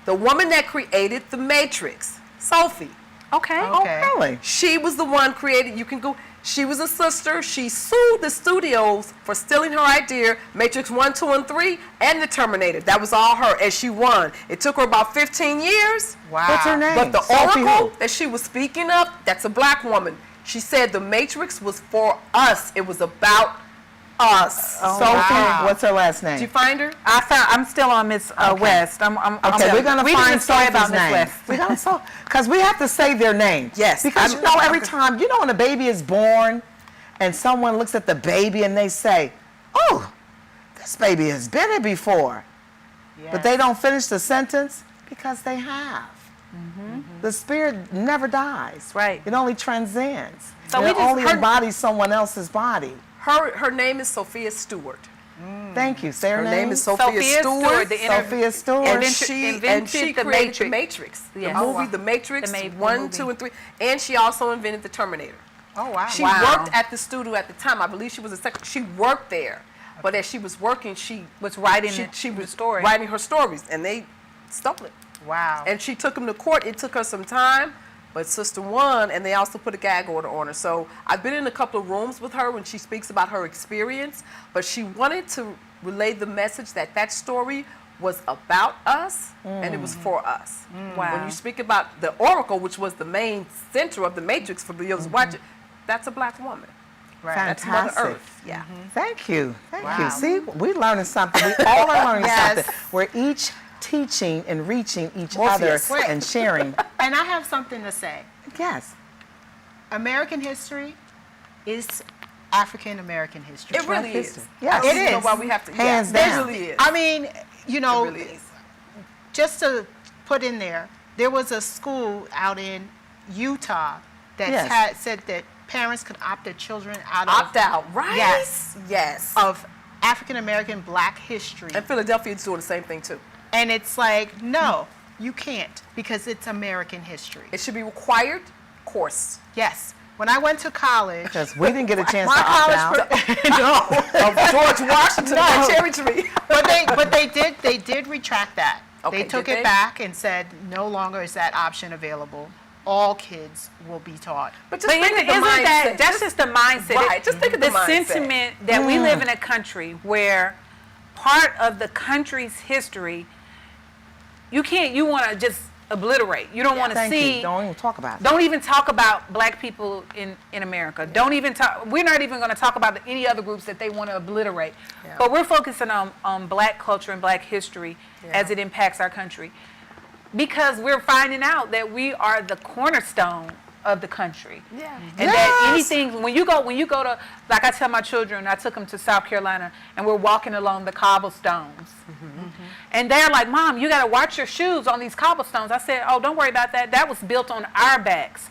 Speaker 5: the woman that created The Matrix, Sophie.
Speaker 3: Okay.
Speaker 2: Oh, really?
Speaker 5: She was the one created. You can go. She was a sister. She sued the studios for stealing her idea, Matrix 1, 2, and 3, and the Terminator. That was all her, and she won. It took her about 15 years.
Speaker 2: Wow. What's her name?
Speaker 5: But the
Speaker 2: Sophie
Speaker 5: oracle
Speaker 2: who?
Speaker 5: that she was speaking of, that's a black woman. She said the Matrix was for us. It was about us.
Speaker 2: Sophie, what's her last name?
Speaker 5: Did you find her?
Speaker 3: I'm still on Miss West.
Speaker 2: Okay, we're gonna
Speaker 3: reading
Speaker 2: find
Speaker 3: the story
Speaker 2: Sophie's
Speaker 3: about Miss
Speaker 2: name.
Speaker 3: West.
Speaker 2: We gotta because we have to say their name.
Speaker 5: Yes.
Speaker 2: Because you know, every time when a baby is born, and someone looks at the baby and they say, "Oh, this baby has been here before," but they don't finish the sentence because they have. The spirit never dies.
Speaker 3: Right.
Speaker 2: It only transcends.
Speaker 3: So
Speaker 2: it
Speaker 3: we just
Speaker 2: only
Speaker 3: heard-
Speaker 2: embodies someone else's body.
Speaker 5: Her name is Sophia Stewart.
Speaker 2: Thank you. Say her,
Speaker 5: Her
Speaker 2: name.
Speaker 5: name is Sophia Stewart.
Speaker 2: Sophia Stewart.
Speaker 5: And
Speaker 3: invented
Speaker 5: she
Speaker 3: the
Speaker 5: created
Speaker 3: Matrix.
Speaker 5: The Matrix.
Speaker 3: Yes.
Speaker 5: The
Speaker 3: Oh,
Speaker 5: movie
Speaker 3: wow.
Speaker 5: The Matrix,
Speaker 3: The
Speaker 5: 1,
Speaker 3: movie.
Speaker 5: 2, and 3. And she also invented the Terminator.
Speaker 2: Oh, wow.
Speaker 5: She worked at the studio at the time. I believe she was a secretary. She worked there. But as she was working, she
Speaker 3: Was writing
Speaker 5: she
Speaker 3: the
Speaker 5: was
Speaker 3: story.
Speaker 5: writing her stories, and they stole it.
Speaker 2: Wow.
Speaker 5: And she took them to court. It took her some time, but Sister won, and they also put a gag order on her. So I've been in a couple of rooms with her when she speaks about her experience, but she wanted to relay the message that that story was about us, and it was for us.
Speaker 3: Wow.
Speaker 5: When you speak about the Oracle, which was the main center of the Matrix for those watching, that's a black woman. That's Mother
Speaker 2: Fantastic.
Speaker 5: Earth. Yeah.
Speaker 2: Thank you. Thank you. See, we're learning something. We all are learning something. We're each teaching and reaching each
Speaker 5: Morpheus.
Speaker 2: other and sharing.
Speaker 4: And I have something to say.
Speaker 2: Yes.
Speaker 4: American history is African American history.
Speaker 5: It really is.
Speaker 2: Yes.
Speaker 5: I don't
Speaker 4: It
Speaker 5: even know
Speaker 4: is.
Speaker 5: why we have to.
Speaker 2: Hands
Speaker 5: yeah,
Speaker 2: down.
Speaker 5: It really is.
Speaker 4: I mean, you know,
Speaker 5: It really is.
Speaker 4: just to put in there was a school out in Utah that
Speaker 2: Yes.
Speaker 4: had said that parents could opt their children out
Speaker 5: Opt out, right?
Speaker 4: Yes.
Speaker 5: Yes.
Speaker 4: of African American Black history.
Speaker 5: And Philadelphia is doing the same thing too.
Speaker 4: And it's like, no, you can't because it's American history.
Speaker 5: It should be required course.
Speaker 4: Yes. When I went to college,
Speaker 2: Because we didn't get a chance
Speaker 4: my
Speaker 2: to opt out.
Speaker 5: Of George Washington and Cherry Tree.
Speaker 4: but they did retract that.
Speaker 5: Okay,
Speaker 4: They took
Speaker 5: did
Speaker 4: it
Speaker 5: they?
Speaker 4: back and said no longer is that option available. All kids will be taught.
Speaker 5: But just
Speaker 3: But
Speaker 5: think
Speaker 3: isn't
Speaker 5: of the mindset.
Speaker 3: that that's just the mindset?
Speaker 5: Right, just think of the mindset.
Speaker 3: sentiment that we live in a country where part of the country's history you want to just obliterate. You don't want to
Speaker 2: Thank
Speaker 3: see.
Speaker 2: you. Don't even talk about it.
Speaker 3: Don't even talk about black people in America. Don't even talk. We're not even going to talk about any other groups that they want to obliterate.
Speaker 5: Yeah.
Speaker 3: But we're focusing on black culture and black history as it impacts our country. Because we're finding out that we are the cornerstone of the country.
Speaker 5: Yeah.
Speaker 3: And that anything, when you go to, like I tell my children, I took them to South Carolina, and we're walking along the cobblestones. And they're like, Mom, you got to watch your shoes on these cobblestones. I said, oh, don't worry about that. That was built on our backs.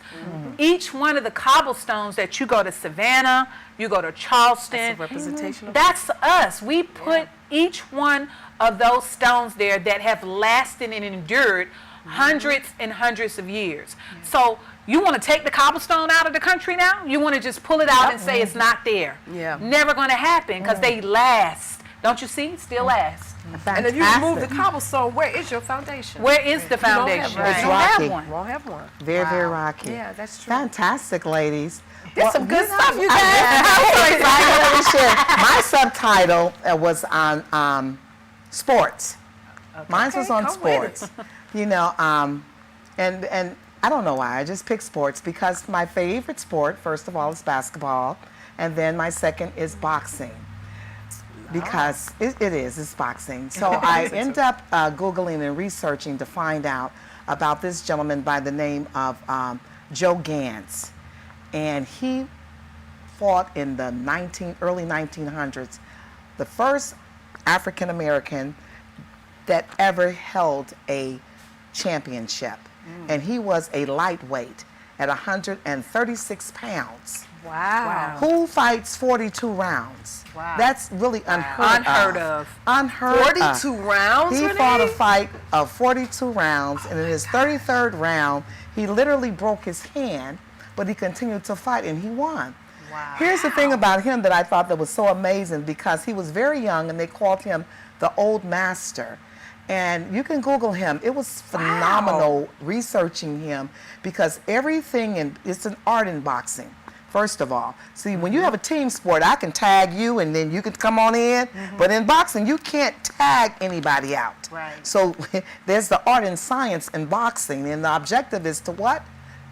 Speaker 3: Each one of the cobblestones that you go to Savannah, you go to Charleston,
Speaker 5: That's a representation of
Speaker 3: that's us. We put each one of those stones there that have lasted and endured hundreds and hundreds of years. So you want to take the cobblestone out of the country now? You want to just pull it out and say it's not there?
Speaker 5: Yeah.
Speaker 3: Never going to happen because they last. Don't you see? Still last.
Speaker 5: And if you remove the cobblestone, where is your foundation?
Speaker 3: Where is the
Speaker 5: You don't have
Speaker 3: foundation?
Speaker 5: one.
Speaker 2: It's
Speaker 3: You don't
Speaker 2: rocky.
Speaker 3: have one.
Speaker 5: Won't have one.
Speaker 2: Very, very rocky.
Speaker 5: Yeah, that's true.
Speaker 2: Fantastic, ladies.
Speaker 5: There's some good stuff, you guys.
Speaker 2: I'm so excited. Let me share. My subtitle was on sports. Mine was on
Speaker 5: come with
Speaker 2: sports. You know, and I don't know why. I just picked sports because my favorite sport, first of all, is basketball, and then my second is boxing. because it is, it's boxing. So I end up Googling and researching to find out about this gentleman by the name of Joe Gans. And he fought in the early 1900s, the first African American that ever held a championship. And he was a lightweight at 136 pounds.
Speaker 3: Wow.
Speaker 2: Who fights 42 rounds?
Speaker 3: Wow.
Speaker 2: That's really unheard of. Unheard of.
Speaker 5: 42 rounds,
Speaker 2: He
Speaker 5: Renee?
Speaker 2: fought a fight of 42 rounds, and in his 33rd round, he literally broke his hand, but he continued to fight, and he won.
Speaker 3: Wow.
Speaker 2: Here's the thing about him that I thought that was so amazing, because he was very young, and they called him the Old Master. And you can Google him. It was phenomenal researching him, because everything, it's an art in boxing, first of all. See, when you have a team sport, I can tag you and then you can come on in. But in boxing, you can't tag anybody out.
Speaker 3: Right.
Speaker 2: So there's the art and science in boxing, and the objective is to what?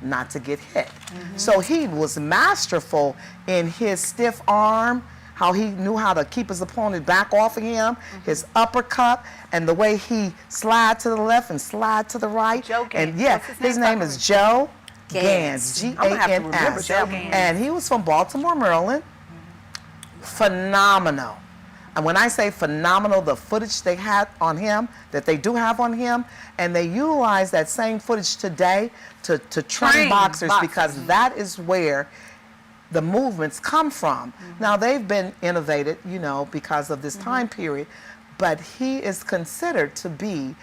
Speaker 2: Not to get hit. So he was masterful in his stiff arm, how he knew how to keep his opponent back off of him, his uppercut, and the way he slide to the left and slide to the right.
Speaker 3: Joe Gans.
Speaker 2: And yeah,
Speaker 3: What's
Speaker 2: his name is Joe Gans,
Speaker 5: I'm gonna have to remember
Speaker 2: G-A-N-S.
Speaker 5: that one.
Speaker 2: And he was from Baltimore, Maryland. Phenomenal. And when I say phenomenal, the footage they had on him, that they do have on him, and they utilize that same footage today to train boxers, because that is where the movements come from. Now, they've been innovated, you know, because of this time period, but he is considered to be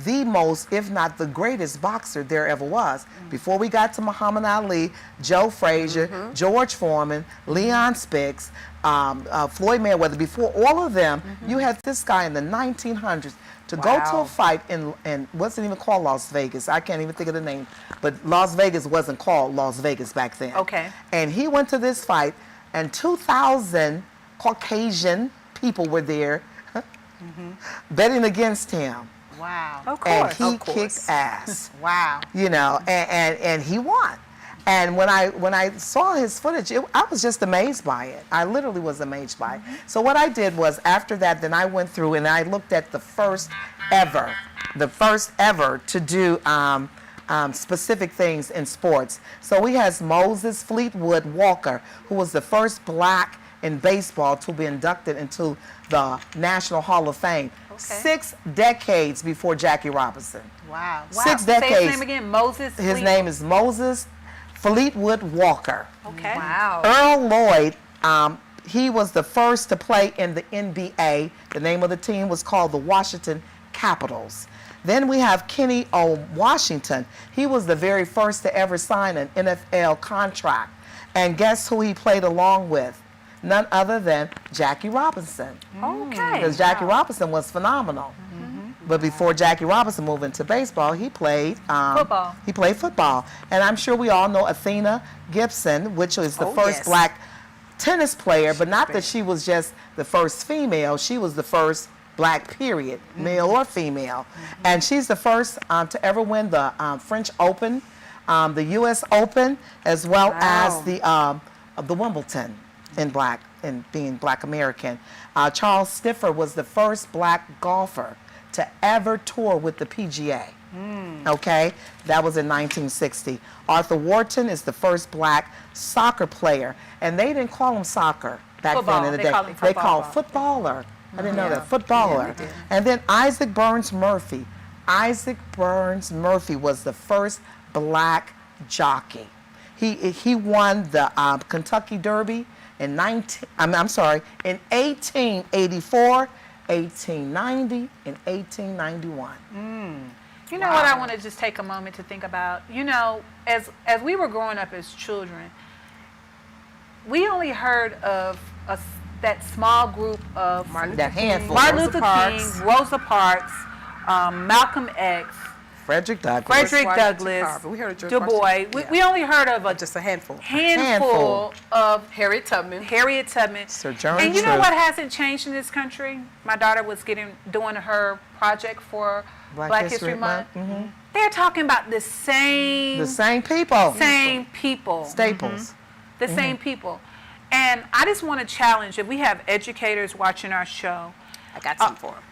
Speaker 2: the most, if not the greatest boxer there ever was. Before we got to Muhammad Ali, Joe Frazier, George Foreman, Leon Spinks, Floyd Mayweather, before all of them, you had this guy in the 1900s to go to a fight in wasn't even called Las Vegas. I can't even think of the name, but Las Vegas wasn't called Las Vegas back then.
Speaker 3: Okay.
Speaker 2: And he went to this fight, and 2,000 Caucasian people were there betting against him.
Speaker 3: Wow.
Speaker 5: Of
Speaker 2: And
Speaker 5: course.
Speaker 2: he kicked ass.
Speaker 3: Wow.
Speaker 2: You know, and he won. And when I saw his footage, I was just amazed by it. I literally was amazed by it. So what I did was, after that, then I went through and I looked at the first ever to do specific things in sports. So we had Moses Fleetwood Walker, who was the first black in baseball to be inducted into the National Hall of Fame. 6 decades before Jackie Robinson.
Speaker 3: Wow.
Speaker 2: 6
Speaker 3: Say
Speaker 2: decades.
Speaker 3: his name again, Moses.
Speaker 2: His name is Moses Fleetwood Walker.
Speaker 3: Okay.
Speaker 5: Wow.
Speaker 2: Earl Lloyd, he was the first to play in the NBA. The name of the team was called the Washington Capitals. Then we have Kenny O. Washington. He was the very first to ever sign an NFL contract. And guess who he played along with? None other than Jackie Robinson.
Speaker 3: Okay.
Speaker 2: Because Jackie Robinson was phenomenal. But before Jackie Robinson moved into baseball, he played
Speaker 3: Football.
Speaker 2: He played football, and I'm sure we all know Athena Gibson, which was the first black tennis player. But not that she was just the first female; she was the first black, period, male or female. And she's the first to ever win the French Open, the U.S. Open, as well as the Wimbledon in being black American. Charles Stiffer was the first black golfer to ever tour with the PGA. Okay, that was in 1960. Arthur Wharton is the first black soccer player, and they didn't call him soccer back then in the day. They called footballer. I didn't know that, footballer. And then Isaac Burns Murphy. Isaac Burns Murphy was the first black jockey. He won the Kentucky Derby in 1884. 1890 and 1891.
Speaker 3: You know what I want to just take a moment to think about? You know, as we were growing up as children, we only heard of that small group of
Speaker 2: Martin
Speaker 3: Luther King, Rosa Parks, Malcolm X,
Speaker 2: Frederick Douglass,
Speaker 5: we heard of
Speaker 3: Du Bois. We only heard of
Speaker 5: just a handful
Speaker 3: of
Speaker 5: Harriet Tubman.
Speaker 2: Sir John
Speaker 3: And you know what hasn't changed in this country? My daughter was doing her project for Black History Month. They're talking about the same
Speaker 2: people.
Speaker 3: Same people.
Speaker 2: Staples.
Speaker 3: The same people. And I just want to challenge, if we have educators watching our show,
Speaker 5: I got some for them.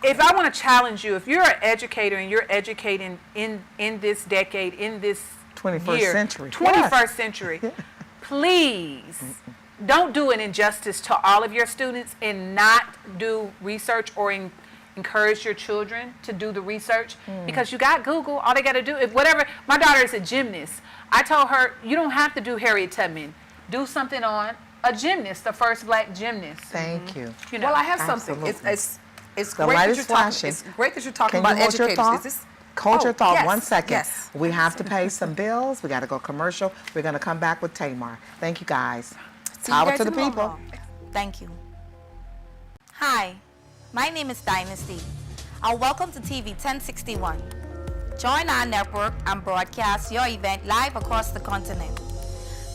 Speaker 3: if I want to challenge you, if you're an educator and you're educating in this decade, in this
Speaker 2: 21st
Speaker 3: year,
Speaker 2: century.
Speaker 3: 21st century, please don't do an injustice to all of your students and not do research or encourage your children to do the research, because you got Google. All they got to do, if whatever, my daughter is a gymnast. I told her, you don't have to do Harriet Tubman. Do something on a gymnast, the first black gymnast.
Speaker 2: Thank you.
Speaker 3: You know,
Speaker 5: Well, I have something. It's great that you're talking. It's great that you're talking about educators. Is this?
Speaker 2: Hold your thought
Speaker 5: yes,
Speaker 2: 1 second.
Speaker 5: Yes.
Speaker 2: We have to pay some bills. We got to go commercial. We're going to come back with Tamar. Thank you, guys.
Speaker 6: See you
Speaker 2: Power
Speaker 6: guys
Speaker 2: to the
Speaker 6: tomorrow.
Speaker 2: people.
Speaker 6: Thank you. Hi, my name is Dynasty, and welcome to TV 1061. Join our network and broadcast your event live across the continent.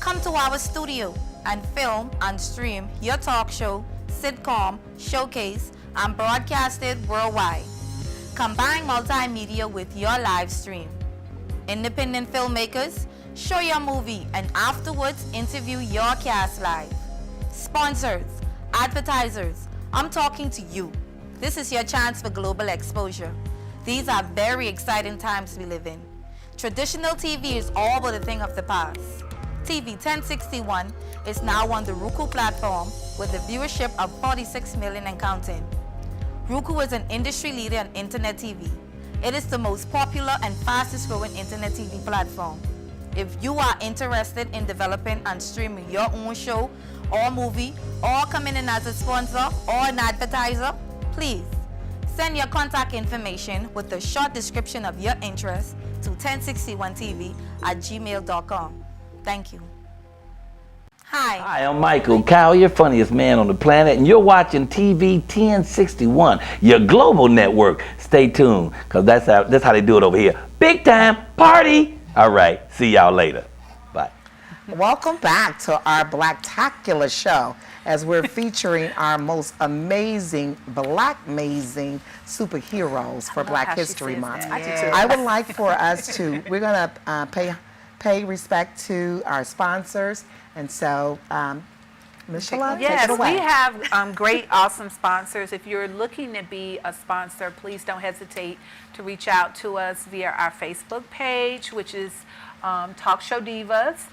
Speaker 6: Come to our studio and film and stream your talk show, sitcom, showcase, and broadcast it worldwide. Combine multimedia with your live stream. Independent filmmakers, show your movie and afterwards interview your cast live. Sponsors, advertisers, I'm talking to you. This is your chance for global exposure. These are very exciting times we live in. Traditional TV is all but a thing of the past. TV 1061 is now on the Roku platform with a viewership of 46 million and counting. Roku is an industry leader in internet TV. It is the most popular and fastest growing internet TV platform. If you are interested in developing and streaming your own show or movie, or coming in as a sponsor or an advertiser, please send your contact information with a short description of your interest to 1061tv@gmail.com. Thank you.
Speaker 13: Hi, I'm Michael Cowell, your funniest man on the planet, and you're watching TV 1061, your global network. Stay tuned, because that's how they do it over here. Big time party! All right, see y'all later. Bye.
Speaker 2: Welcome back to our Blacktacular show, as we're featuring our most amazing superheroes for Black History Month. I would like for us to, we're going to pay respect to our sponsors. And so, Ms. Shalon, take it away.
Speaker 3: We have great, awesome sponsors. If you're looking to be a sponsor, please don't hesitate to reach out to us via our Facebook page, which is Talk Show Divas.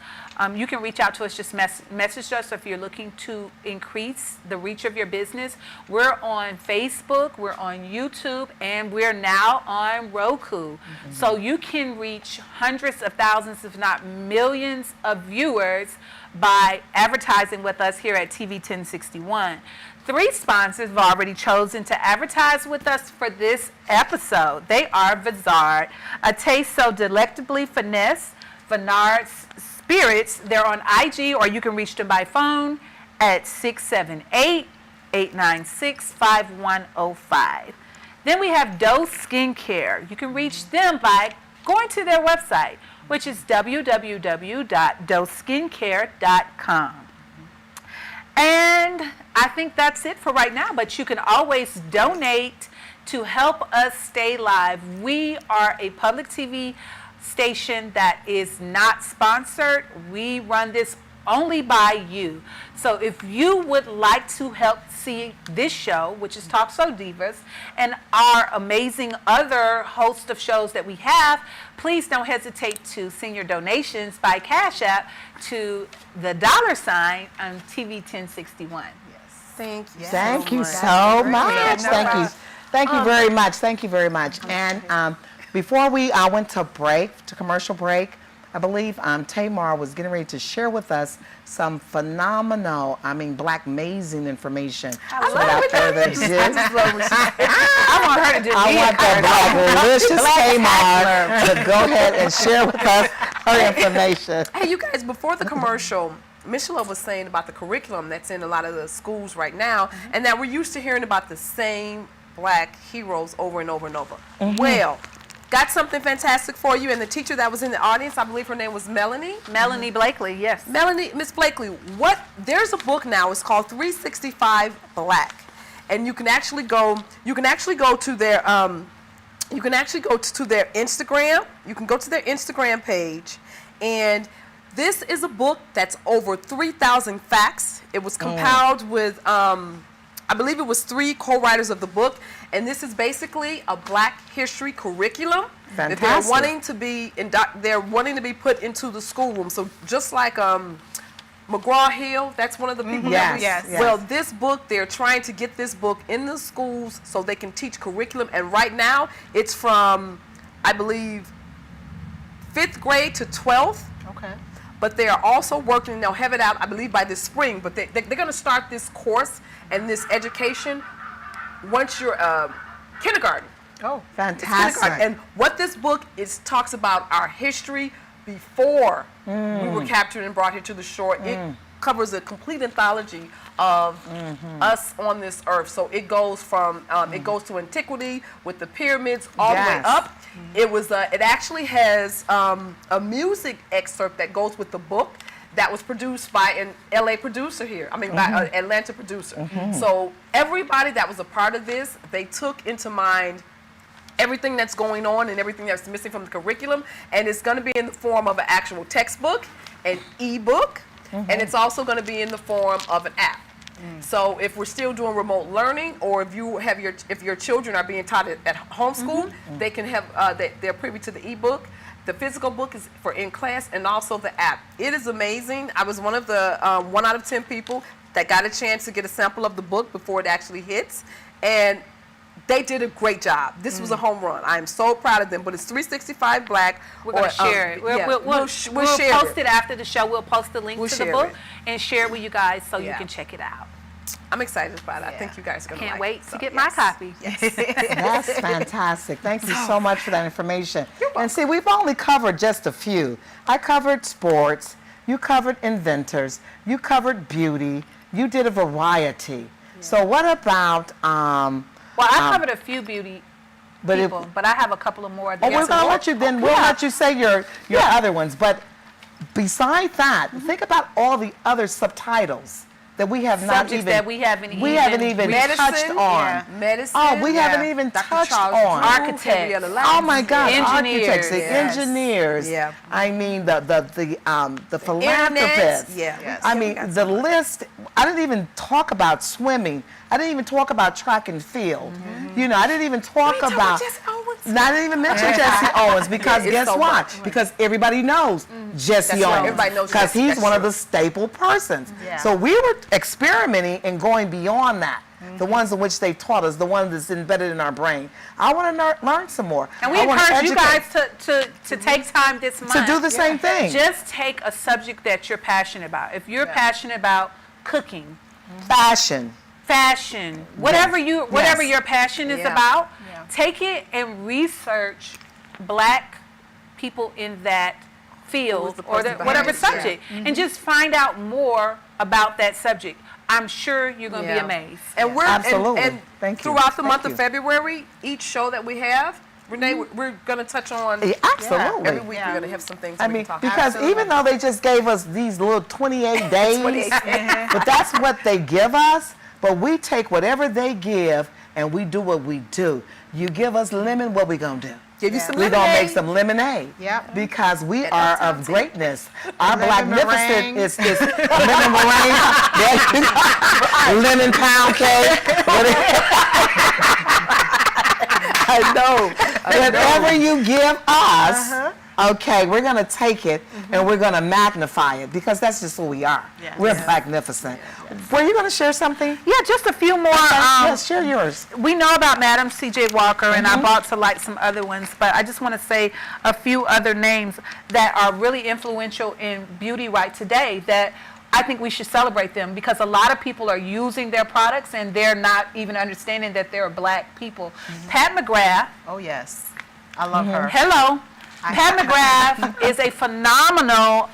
Speaker 3: You can reach out to us, just message us if you're looking to increase the reach of your business. We're on Facebook, we're on YouTube, and we're now on Roku. So you can reach hundreds of thousands, if not millions of viewers by advertising with us here at TV 1061. 3 sponsors have already chosen to advertise with us for this episode. They are Vizard, a taste so delectably finesse, Vinard's Spirits. They're on IG, or you can reach them by phone at 678-896-5105. Then we have Dose Skincare. You can reach them by going to their website, which is www.doseskincare.com. And I think that's it for right now, but you can always donate to help us stay live. We are a public TV station that is not sponsored. We run this only by you. So if you would like to help see this show, which is Talk Show Divas, and our amazing other host of shows that we have, please don't hesitate to send your donations by Cash App to the $sign on TV 1061.
Speaker 5: Thank you.
Speaker 2: Thank you so much. Thank you very much. Thank you very much. And before we went to commercial break, I believe Tamar was getting ready to share with us some phenomenal, Black amazing information. Without further ado,
Speaker 3: I want her to do
Speaker 2: I want that Black delicious Tamar to go ahead and share with us her information.
Speaker 5: Hey, you guys, before the commercial, Michelle was saying about the curriculum that's in a lot of the schools right now, and that we're used to hearing about the same Black heroes over and over and over. Well, got something fantastic for you, and the teacher that was in the audience, I believe her name was Melanie.
Speaker 3: Melanie Blakely, yes.
Speaker 5: Melanie, Miss Blakely, there's a book now, it's called 365 Black. And you can actually go to their Instagram. You can go to their Instagram page, and This is a book that's over 3,000 facts. It was compiled with, I believe it was 3 co-writers of the book, and this is basically a Black history curriculum that they're wanting to be put into the schoolroom. So just like McGraw-Hill, that's one of the people.
Speaker 2: Yes.
Speaker 5: Well, this book, they're trying to get this book in the schools so they can teach curriculum, and right now it's from, I believe, 5th grade to 12th.
Speaker 4: Okay.
Speaker 5: But they are also working, they'll have it out, I believe, by this spring, but they're going to start this course and this education once you're kindergarten.
Speaker 2: Oh, fantastic.
Speaker 5: And what this book is talks about our history before we were captured and brought here to the shore. It covers a complete anthology of us on this earth. So it goes from, it goes to antiquity with the pyramids all the way up. It was, it actually has a music excerpt that goes with the book that was produced by an LA producer here. I mean, by an Atlanta producer. So everybody that was a part of this, they took into mind everything that's going on and everything that's missing from the curriculum, and it's going to be in the form of an actual textbook, an e-book, and it's also going to be in the form of an app. So if we're still doing remote learning, or if you have if your children are being taught at homeschool, they can have they're privy to the e-book. The physical book is for in class, and also the app. It is amazing. I was one of the 1 out of 10 people that got a chance to get a sample of the book before it actually hits, and they did a great job. This was a home run. I am so proud of them. But it's 365 Black.
Speaker 3: We're going to share it. We'll post it after the show. We'll post the link to the book and share it with you guys so you can check it out.
Speaker 5: I'm excited about it. I think you guys are going to like it.
Speaker 3: Can't wait to get my copy.
Speaker 2: That's fantastic. Thank you so much for that information. And see, we've only covered just a few. I covered sports. You covered inventors. You covered beauty. You did a variety. So what about...
Speaker 3: well, I covered a few beauty people, but I have a couple of more.
Speaker 2: Oh, we're going to let you, then we'll let you say your other ones. But beside that, think about all the other subtitles that we have not even,
Speaker 3: that we haven't
Speaker 2: even touched on.
Speaker 5: Medicine.
Speaker 2: Oh, we haven't even touched on.
Speaker 3: Architects.
Speaker 2: Oh my God,
Speaker 3: engineers.
Speaker 2: Architects, the engineers.
Speaker 5: Yeah.
Speaker 2: I mean the philanthropists.
Speaker 5: Yeah.
Speaker 2: I mean the list. I didn't even talk about swimming. I didn't even talk about track and field. You know, I didn't even talk about. I didn't even mention Jesse Owens because guess what? Because everybody knows Jesse Owens.
Speaker 5: Everybody knows
Speaker 2: because he's one of the staple persons. So we were experimenting and going beyond that. The ones in which they taught us, the ones that's embedded in our brain. I want to learn some more.
Speaker 3: And we encourage you guys to take time this month
Speaker 2: to do the same thing.
Speaker 3: Just take a subject that you're passionate about. If you're passionate about cooking,
Speaker 2: fashion,
Speaker 3: whatever your passion is about, take it and research Black people in that field or whatever subject, and just find out more about that subject. I'm sure you're going to be amazed.
Speaker 5: And we're
Speaker 2: absolutely.
Speaker 5: And throughout the month of February, each show that we have, Renee, we're going to touch on.
Speaker 2: Absolutely.
Speaker 5: Every week we're going to have some things.
Speaker 2: I mean, because even though they just gave us these little 28 days, but that's what they give us. But we take whatever they give and we do what we do. You give us lemon, what we gonna do?
Speaker 5: Give you some
Speaker 2: lemonade. We're gonna make some lemonade.
Speaker 4: Yep.
Speaker 2: Because we are of greatness. Our Blacknificent is lemon meringue, lemon pound cake. I know. Whatever you give us, okay, we're going to take it and we're going to magnify it because that's just who we are. We're magnificent. Were you going to share something?
Speaker 3: Yeah, just a few more.
Speaker 2: Yes, share yours.
Speaker 3: We know about Madam C.J. Walker, and I brought to light some other ones, but I just want to say a few other names that are really influential in beauty right today that I think we should celebrate them because a lot of people are using their products and they're not even understanding that they're Black people. Pat McGrath.
Speaker 4: Oh, yes. I love her.
Speaker 3: Hello. Pat McGrath is a phenomenal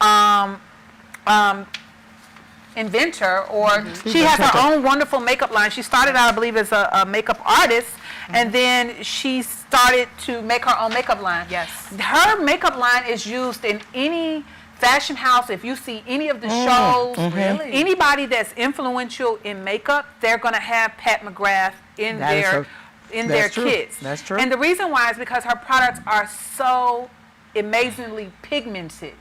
Speaker 3: inventor, or she has her own wonderful makeup line. She started out, I believe, as a makeup artist, and then she started to make her own makeup line.
Speaker 4: Yes.
Speaker 3: Her makeup line is used in any fashion house. If you see any of the shows, anybody that's influential in makeup, they're going to have Pat McGrath in their kits.
Speaker 2: That's true.
Speaker 3: And the reason why is because her products are so amazingly pigmented.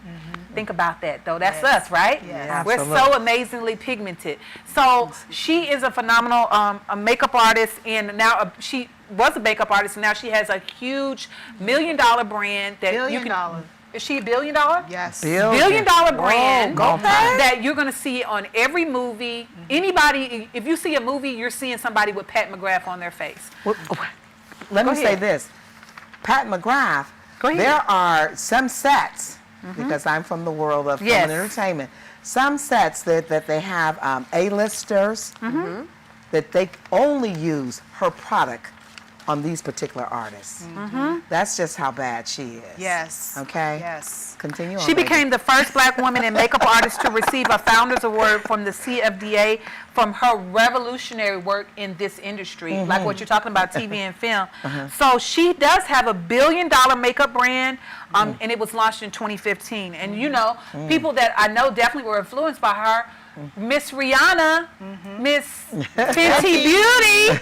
Speaker 3: Think about that, though. That's us, right?
Speaker 2: Yeah,
Speaker 3: We're
Speaker 2: absolutely.
Speaker 3: so amazingly pigmented. So she is a phenomenal a makeup artist, and now she was a makeup artist, and now she has a huge $1 million brand that you
Speaker 4: $1 billion.
Speaker 3: can. Is she $1 billion?
Speaker 4: Yes.
Speaker 2: Billion.
Speaker 3: $1 billion brand
Speaker 2: go for it.
Speaker 3: that you're going to see on every movie. Anybody, if you see a movie, you're seeing somebody with Pat McGrath on their face.
Speaker 2: Let
Speaker 3: Go
Speaker 2: me say
Speaker 3: ahead.
Speaker 2: this. Pat McGrath,
Speaker 3: Go ahead.
Speaker 2: there are some sets, because I'm from the world of film
Speaker 3: Yes.
Speaker 2: and entertainment, some sets that they have A-listers that they only use her product on these particular artists. That's just how bad she is.
Speaker 4: Yes.
Speaker 2: Okay?
Speaker 4: Yes.
Speaker 2: Continue on.
Speaker 3: She
Speaker 2: baby.
Speaker 3: became the first black woman and makeup artist to receive a Founders Award from the CFDA from her revolutionary work in this industry, like what you're talking about, TV and film. So she does have a $1 billion makeup brand, and it was launched in 2015. And you know, people that I know definitely were influenced by her. Miss Rihanna, Miss Fenty Beauty.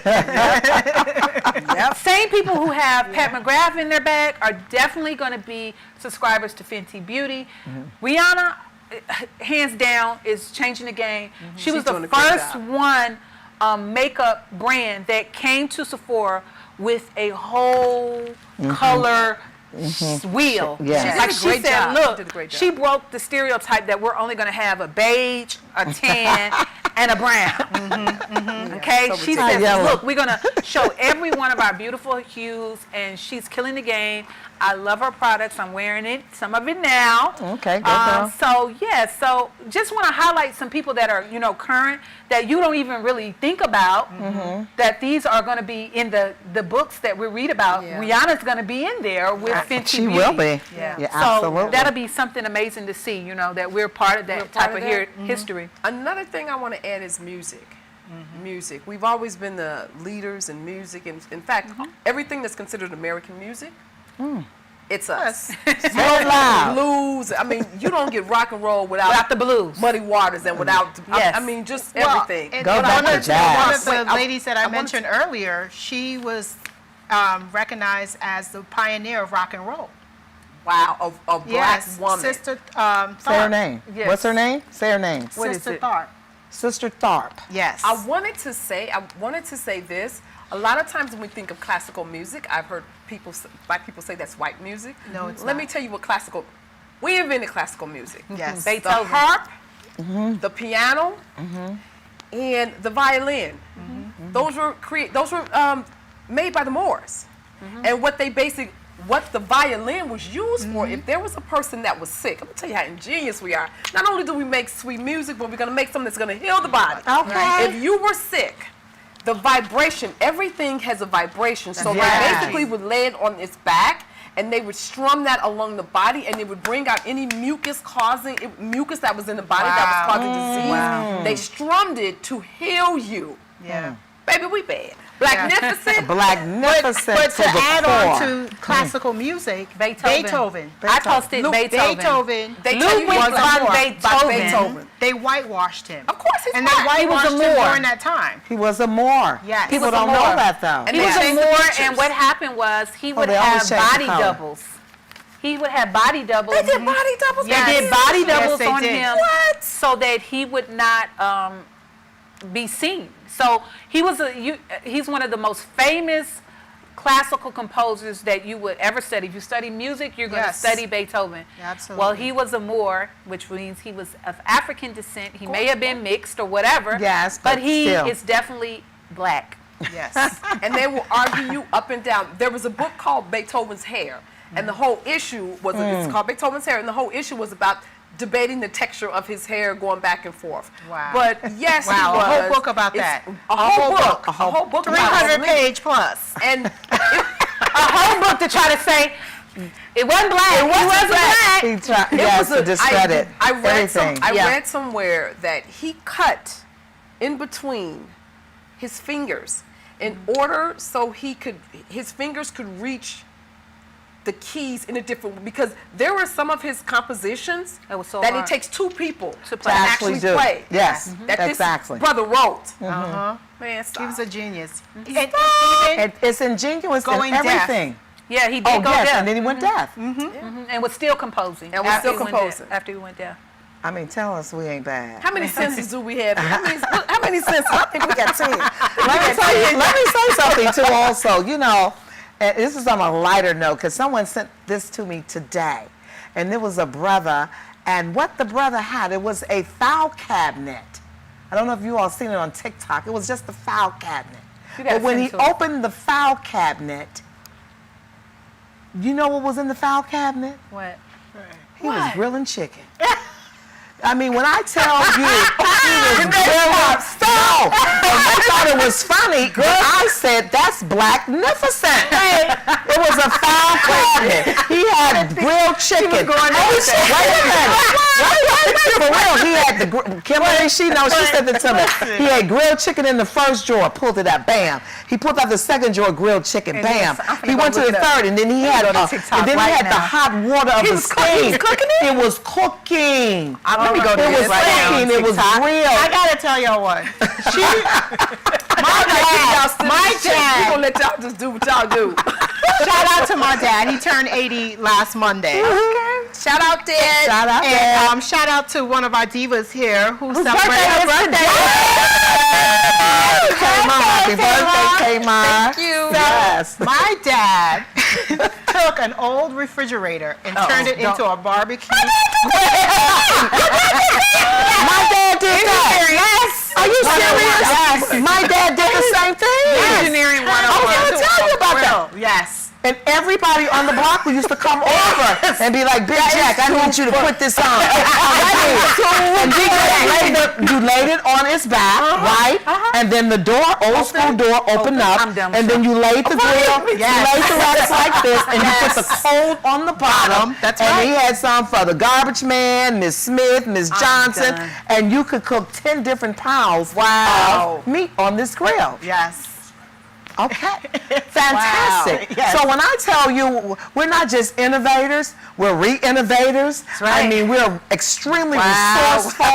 Speaker 3: Same people who have Pat McGrath in their bag are definitely going to be subscribers to Fenty Beauty. Rihanna, hands down, is changing the game. She was
Speaker 5: She's doing
Speaker 3: the
Speaker 5: a great
Speaker 3: first
Speaker 5: job.
Speaker 3: one makeup brand that came to Sephora with a whole color wheel.
Speaker 2: Yeah.
Speaker 3: Like
Speaker 5: She did a
Speaker 3: she
Speaker 5: great
Speaker 3: said,
Speaker 5: job.
Speaker 3: look,
Speaker 5: She did a great job.
Speaker 3: she broke the stereotype that we're only going to have a beige, a tan, and a brown. Okay?
Speaker 5: So
Speaker 3: She
Speaker 5: ridiculous.
Speaker 3: says,
Speaker 2: Yellow.
Speaker 3: look, we're going to show every one of our beautiful hues, and she's killing the game. I love her products. I'm wearing it, some of it now.
Speaker 2: Okay, go girl.
Speaker 3: So, yeah, so just want to highlight some people that are, you know, current, that you don't even really think about, that these are going to be in the books that we read about.
Speaker 5: Yeah.
Speaker 3: Rihanna's going to be in there with Fenty
Speaker 2: She
Speaker 3: Beauty.
Speaker 2: will be.
Speaker 5: Yeah.
Speaker 2: Yeah,
Speaker 3: So
Speaker 2: absolutely.
Speaker 3: that'll be something amazing to see, you know, that we're part of that type of history.
Speaker 5: Another thing I want to add is music. Music. We've always been the leaders in music, and in fact, everything that's considered American music, it's us.
Speaker 2: Say it loud.
Speaker 5: Blues. I mean, you don't get rock and roll without
Speaker 3: the blues.
Speaker 5: Muddy Waters, and without.
Speaker 3: Yes.
Speaker 5: I mean, just
Speaker 4: Well,
Speaker 5: everything.
Speaker 4: and
Speaker 2: Go back
Speaker 4: one
Speaker 2: to
Speaker 4: of
Speaker 2: jazz.
Speaker 4: the
Speaker 5: Wait, I-
Speaker 4: ladies that I
Speaker 5: wanted
Speaker 4: mentioned earlier, she was recognized as the pioneer of rock and roll.
Speaker 5: Wow, a black
Speaker 4: Yes,
Speaker 5: woman.
Speaker 4: Sister
Speaker 2: Say her
Speaker 4: Tharpe.
Speaker 2: name.
Speaker 3: Yes.
Speaker 2: What's her name? Say her name.
Speaker 3: What is
Speaker 4: Sister
Speaker 3: it?
Speaker 4: Tharpe.
Speaker 2: Sister Tharpe.
Speaker 4: Yes.
Speaker 5: I wanted to say this. A lot of times when we think of classical music, I've heard black people say that's white music.
Speaker 4: No, it's
Speaker 5: Let
Speaker 4: not.
Speaker 5: me tell you what classical. We invented classical music.
Speaker 4: Yes.
Speaker 5: The
Speaker 3: Beethoven.
Speaker 5: harp, the piano, and the violin. Those were made by the Moors. And what the violin was used for, if there was a person that was sick, I'm gonna tell you how ingenious we are. Not only do we make sweet music, but we're gonna make something that's gonna heal the body.
Speaker 2: Okay.
Speaker 5: If you were sick, the vibration, everything has a vibration. So
Speaker 2: Yes.
Speaker 5: they basically would lay it on its back, and they would strum that along the body, and it would bring out any mucus that was in the body that was causing disease.
Speaker 2: Wow.
Speaker 5: They strummed it to heal you.
Speaker 4: Yeah.
Speaker 5: Baby, we bad. Blacknificent.
Speaker 2: Magnificent
Speaker 4: But
Speaker 2: to
Speaker 4: to
Speaker 2: the
Speaker 4: add
Speaker 2: core.
Speaker 4: on to classical music,
Speaker 3: Beethoven. I posted Beethoven.
Speaker 4: Beethoven
Speaker 5: They tell you
Speaker 3: Ludwig
Speaker 5: he was a
Speaker 3: van
Speaker 5: Moor.
Speaker 3: Beethoven.
Speaker 4: they whitewashed him.
Speaker 5: Of course he's
Speaker 4: And they
Speaker 5: black.
Speaker 4: whitewashed
Speaker 3: He was a
Speaker 4: him
Speaker 3: Moor.
Speaker 4: during that time.
Speaker 2: He was a Moor.
Speaker 4: Yes.
Speaker 2: People
Speaker 3: was a
Speaker 2: don't know
Speaker 3: Moor.
Speaker 2: that though.
Speaker 5: And
Speaker 3: He
Speaker 5: they
Speaker 3: was a
Speaker 5: changed the
Speaker 3: Moor,
Speaker 5: pictures.
Speaker 3: and what happened was he would
Speaker 2: they always
Speaker 3: have
Speaker 2: change the
Speaker 3: body
Speaker 2: color.
Speaker 3: doubles. He would have body doubles.
Speaker 5: They did body doubles.
Speaker 3: They did body doubles
Speaker 4: they
Speaker 3: on
Speaker 4: did.
Speaker 3: him so that he would not be seen. So he's one of the most famous classical composers that you would ever study. If you study music, you're going to
Speaker 4: Yes.
Speaker 3: study Beethoven.
Speaker 4: Absolutely.
Speaker 3: Well, he was a Moor, which means he was of African descent. He may have been mixed or whatever.
Speaker 2: Yes,
Speaker 3: but
Speaker 2: but
Speaker 3: he
Speaker 2: still.
Speaker 3: is definitely black.
Speaker 4: Yes.
Speaker 5: And they will argue you up and down. There was a book called Beethoven's Hair, and the whole issue was, it's called Beethoven's Hair, and the whole issue was about debating the texture of his hair going back and forth.
Speaker 4: Wow.
Speaker 5: But yes,
Speaker 4: Wow,
Speaker 5: he
Speaker 4: a whole
Speaker 5: was.
Speaker 4: book about
Speaker 5: It's
Speaker 4: that.
Speaker 5: A whole book. A whole book.
Speaker 4: 300-page plus.
Speaker 5: And
Speaker 3: A whole book to try to say it wasn't black. He wasn't black.
Speaker 2: He tried,
Speaker 5: it
Speaker 2: yes,
Speaker 5: was
Speaker 2: to discredit
Speaker 5: I read
Speaker 2: everything.
Speaker 5: I read somewhere that he cut in between his fingers in order so his fingers could reach the keys in a different, because there were some of his compositions
Speaker 3: That was so
Speaker 5: that
Speaker 3: hard.
Speaker 5: it takes two people to
Speaker 3: play.
Speaker 5: actually
Speaker 2: do.
Speaker 5: play.
Speaker 2: Yes,
Speaker 5: That
Speaker 2: exactly.
Speaker 5: this brother wrote.
Speaker 4: Uh-huh.
Speaker 5: Man, stop.
Speaker 4: He was a genius. And
Speaker 2: It's ingenious
Speaker 4: Going
Speaker 2: in
Speaker 4: deaf.
Speaker 2: everything.
Speaker 3: Yeah, he did
Speaker 2: Oh,
Speaker 3: go
Speaker 2: yes,
Speaker 3: deaf.
Speaker 2: and then he went deaf.
Speaker 3: And was still composing.
Speaker 5: And was
Speaker 3: after
Speaker 5: still
Speaker 3: he went deaf-
Speaker 5: composing.
Speaker 3: After he went deaf.
Speaker 2: I mean, tell us we ain't bad.
Speaker 5: How many senses do we have? How many senses? I think we got 10.
Speaker 2: Let me say something too also, you know, and this is on a lighter note because someone sent this to me today, and there was a brother, and what the brother had, it was a file cabinet. I don't know if you all seen it on TikTok. It was just a file cabinet. But when he opened the file cabinet, you know what was in the file cabinet?
Speaker 3: What?
Speaker 2: He was grilling chicken. I mean, when I tell you, he was grilling stuff. And I thought it was funny, but I said, that's blacknificent. It was a file cabinet. He had grilled chicken. Wait a minute. For real, he had the, Kimberly, she knows, she said it to me. He had grilled chicken in the first drawer, pulled it out, bam. He pulled out the second drawer, grilled chicken, bam. He went to the third, and then he had, the hot water of the steam. It was cooking.
Speaker 5: Let me go to this right now.
Speaker 2: It was real.
Speaker 4: I gotta tell y'all one. My dad.
Speaker 5: We're gonna let y'all just do what y'all do.
Speaker 4: Shout out to my dad. He turned 80 last Monday. Shout out, Dad.
Speaker 2: Shout out, Dad.
Speaker 4: And shout out to one of our divas here who celebrated her birthday.
Speaker 2: Happy birthday, Tamar.
Speaker 5: Thank you.
Speaker 2: Yes.
Speaker 4: My dad took an old refrigerator and turned it into a barbecue.
Speaker 2: My dad did that.
Speaker 4: Yes.
Speaker 2: Are you serious?
Speaker 4: Yes.
Speaker 2: My dad did the same thing.
Speaker 4: Engineering
Speaker 2: I was going to tell you about that.
Speaker 4: Yes.
Speaker 2: And everybody on the block used to come over and be like, Big Jack, I need you to put this on. And you laid it on its back, right? And then the door, old school door, opened up. And then you laid the grill, you laid the rice like this, and you put the cold on the bottom.
Speaker 4: That's
Speaker 2: and
Speaker 4: right.
Speaker 2: he had some for the garbage man, Miss Smith, Miss Johnson. And you could cook 10 different pounds of meat on this grill.
Speaker 4: Yes.
Speaker 2: Okay, fantastic.
Speaker 4: Wow. Yes.
Speaker 2: So when I tell you, we're not just innovators, we're re-innovators.
Speaker 4: right.
Speaker 2: I mean, we're extremely resourceful,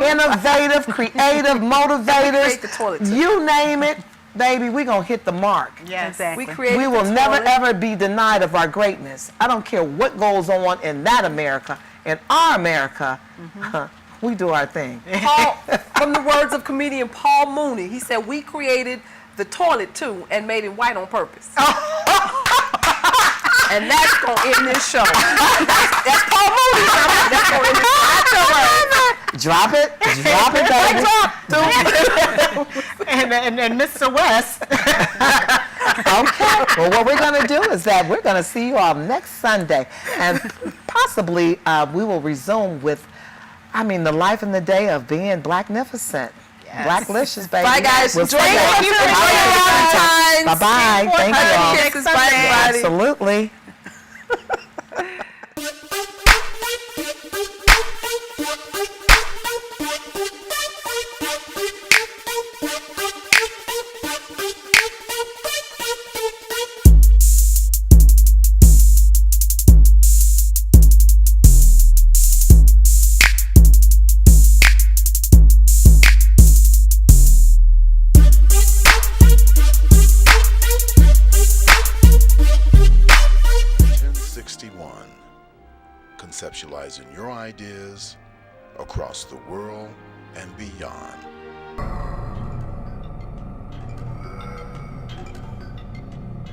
Speaker 2: innovative, creative, motivators.
Speaker 5: create the toilet too.
Speaker 2: You name it, baby, we're going to hit the mark.
Speaker 4: Yes.
Speaker 3: Exactly.
Speaker 5: We created
Speaker 2: We will
Speaker 5: the
Speaker 2: never,
Speaker 5: toilet.
Speaker 2: ever be denied of our greatness. I don't care what goes on in that America. In our America, we do our thing.
Speaker 5: Paul, from the words of comedian Paul Mooney, he said, we created the toilet too and made it white on purpose. And that's going to end this show. That's Paul Mooney. That's going to end this show.
Speaker 2: Drop it, baby.
Speaker 4: And Mr. West.
Speaker 2: Okay. Well, what we're going to do is that we're going to see you all next Sunday. And possibly we will resume with, the life and the day of being blacknificent. Blacklicious, baby.
Speaker 5: Bye, guys.
Speaker 2: We'll
Speaker 5: Enjoy
Speaker 2: see you.
Speaker 5: your Valentine's.
Speaker 2: Bye-bye. Thank you all.
Speaker 5: Texas. Bye, everybody.
Speaker 2: Absolutely.
Speaker 1: Conceptualizing your ideas across the world and beyond.